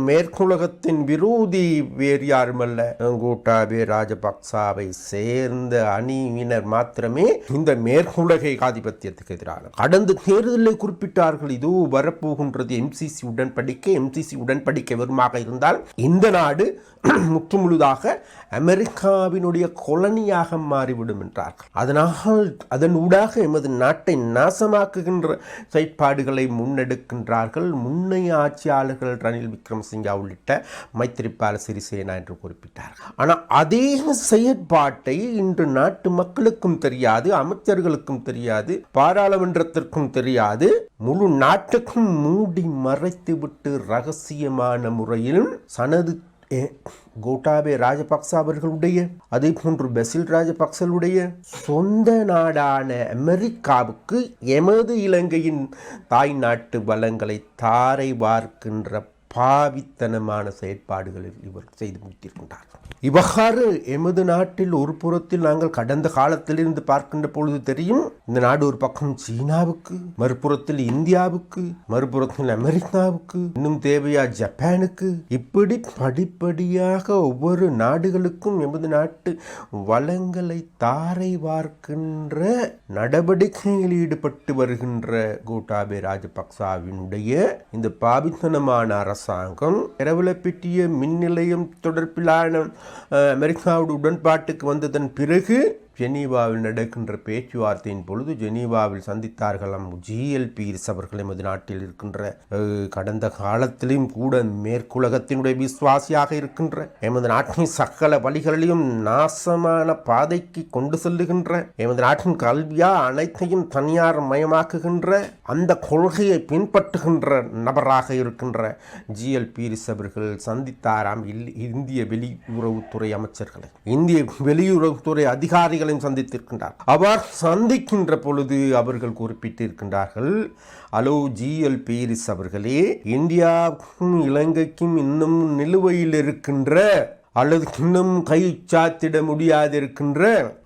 மேற்குலகத்தின் விரோதி வேறு யாருமல்ல, கோட்டாபய ராஜபக்சாவை சேர்ந்த அணியினர் மாத்திரமே இந்த மேற்குலக ஆதிபத்தியத்துக்கு எதிரான. கடந்த தேர்தலில் குறிப்பிட்டார்கள், இதோ வரப்போகின்றது MCC உடன்படிக்கை வருமாக இருந்தால் இந்த நாடு முற்றுமுழுதாக அமெரிக்காவினுடைய கொலனியாக மாறிவிடும் என்றார்கள். அதனால் அதன் ஊடாக எமது நாட்டை நாசமாக்குகின்ற செயற்பாடுகளை முன்னெடுக்கின்றார்கள் முன்னைய ஆட்சியாளர்கள் ரணில் விக்ரமசிங்கா உள்ளிட்ட மைத்திரிபால சிறிசேனா என்று குறிப்பிட்டார்கள். ஆனால் அதே செயற்பாட்டை இன்று நாட்டு மக்களுக்கும் தெரியாது, அமைச்சர்களுக்கும் தெரியாது, பாராளுமன்றத்திற்கும் தெரியாது, முழு நாட்டுக்கும் மூடி மறைத்துவிட்டு ரகசியமான முறையில் சனது கோட்டாபே ராஜபக்ச அவர்களுடைய அதே போன்று பெசில் ராஜபக்சவுடைய சொந்த நாடான அமெரிக்காவுக்கு எமது இலங்கையின் தாய் நாட்டு வளங்களை தாரை வார்க்கின்ற பாவித்தனமான செயற்பாடுகளில் இவர் செய்து முடித்திருக்கின்றார். இவ்வாறு எமது நாட்டில் ஒரு புறத்தில் நாங்கள் கடந்த காலத்திலிருந்து பார்க்கின்ற பொழுது தெரியும், இந்த நாடு ஒரு பக்கம் சீனாவுக்கு, மறுபுறத்தில் இந்தியாவுக்கு, மறுபுறத்தில் அமெரிக்காவுக்கு, இன்னும் தேவையா ஜப்பானுக்கு, இப்படி படிப்படியாக ஒவ்வொரு நாடுகளுக்கும் எமது நாட்டு வளங்களை தாரை வார்க்கின்ற நடவடிக்கையில் ஈடுபட்டு வருகின்ற கோட்டாபே ராஜபக்சவினுடைய இந்த பாவித்தனமான அரசாங்கம் இரவலப்பிட்டிய மின் நிலையம் தொடர்பிலான அமெரிக்காவோட உடன்பாட்டுக்கு வந்ததன் பிறகு ஜெனீவாவில் நடக்கின்ற பேச்சுவார்த்தையின் பொழுது ஜெனீவாவில் சந்தித்தார்களாம் GL பீரிஸ் அவர்கள் எமது நாட்டில் இருக்கின்ற கடந்த காலத்திலும் கூட மேற்குலகத்தினுடைய விசுவாசியாக இருக்கின்ற எமது நாட்டின் சகல வழிகளிலும் நாசமான பாதைக்கு கொண்டு செல்லுகின்ற எமது நாட்டின் கல்வியா அனைத்தையும் தனியார் மயமாக்குகின்ற அந்த கொள்கையை பின்பற்றுகின்ற நபராக இருக்கின்ற GL பீரிஸ் அவர்கள் சந்தித்தாராம் இந்திய வெளியுறவுத்துறை அமைச்சர்களை, இந்திய வெளியுறவுத்துறை அதிகாரிகளை சந்தித்திருக்கின்றார். அவர் சந்திக்கின்ற பொழுது அவர்கள் குறிப்பிட்டிருக்கின்றார்கள், அலோ GL பீரிஸ் அவர்களே, இந்தியாவுக்கும் இலங்கைக்கும் இன்னும் நிலுவையில் இருக்கின்ற அல்லது இன்னும் கை சாத்திட முடியாதிருக்கின்ற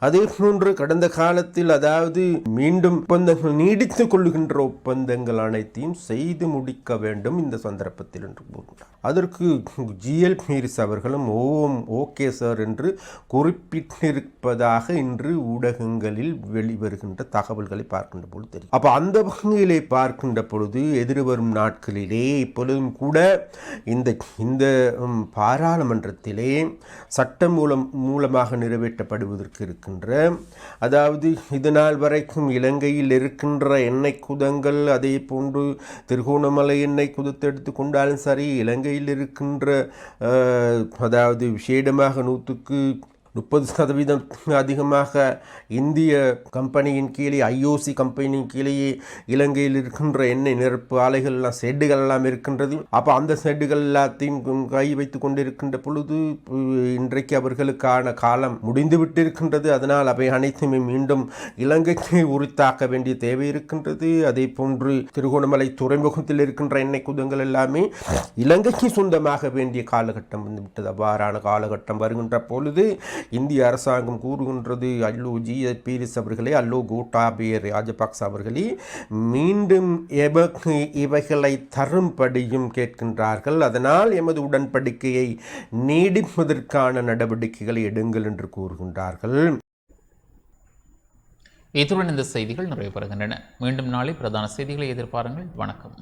அதே போன்று கடந்த காலத்தில் அதாவது மீண்டும் ஒப்பந்தங்கள் நீடித்துக் கொள்ளுகின்ற ஒப்பந்தங்கள் அனைத்தையும் செய்து முடிக்க வேண்டும் இந்த சந்தர்ப்பத்தில் என்று கூறுகிறார். அதற்கு GL பீரிஸ் அவர்களும் ஓகே சார் என்று குறிப்பிட்டிருப்பதாக இன்று ஊடகங்களில் வெளிவருகின்ற தகவல்களை பார்க்கின்ற பொழுது தெரியும். அப்போ அந்த வகையிலே பார்க்கின்ற பொழுது எதிர்வரும் நாட்களிலே இப்பொழுதும் கூட இந்த பாராளுமன்றத்திலே சட்டம் மூலமாக நிறைவேற்றப்படுவதற்கு இருக்கின்ற, அதாவது இதனால் வரைக்கும் இலங்கையில் இருக்கின்ற எண்ணெய் குதங்கள் அதே போன்று திருகோணமலை எண்ணெய் குதத்தை எடுத்துக்கொண்டாலும் சரி, இலங்கையில் இருக்கின்ற அதாவது விசேடமாக 30% அதிகமாக இந்திய கம்பெனியின் கீழே IOC கம்பெனியின் கீழேயே இலங்கையில் இருக்கின்ற எண்ணெய் நிரப்பு ஆலைகள் எல்லாம் ஷெட்டுகள் எல்லாம் இருக்கின்றது. அப்போ அந்த ஷெட்டுகள் எல்லாத்தையும் கை வைத்து கொண்டிருக்கின்ற பொழுது இன்றைக்கு அவர்களுக்கான காலம் முடிந்துவிட்டு இருக்கின்றது. அதனால் அவை அனைத்துமே மீண்டும் இலங்கைக்கு உரித்தாக்க வேண்டிய தேவை இருக்கின்றது. அதே போன்று திருகோணமலை துறைமுகத்தில் இருக்கின்ற எண்ணெய் குதங்கள் எல்லாமே இலங்கைக்கு சொந்தமாக வேண்டிய காலகட்டம் வந்துவிட்டது. அவ்வாறான காலகட்டம் வருகின்ற பொழுது இந்திய அரசாங்கம் கூறுகின்றது, அல்லோ GL பீரிஸ் அவர்களே, அல்லோ கோட்டாபே ராஜபக்ச அவர்களே, மீண்டும் இவைகளை தரும்படியும் கேட்கின்றார்கள். அதனால் எமது உடன்படிக்கையை நீடிப்பதற்கான நடவடிக்கைகளை எடுங்கள் என்று கூறுகின்றார்கள். இத்துடன் இந்த செய்திகள் நிறைவு பெறுகின்றன. மீண்டும் நாளை பிரதான செய்திகளை எதிர்பாருங்கள். வணக்கம்.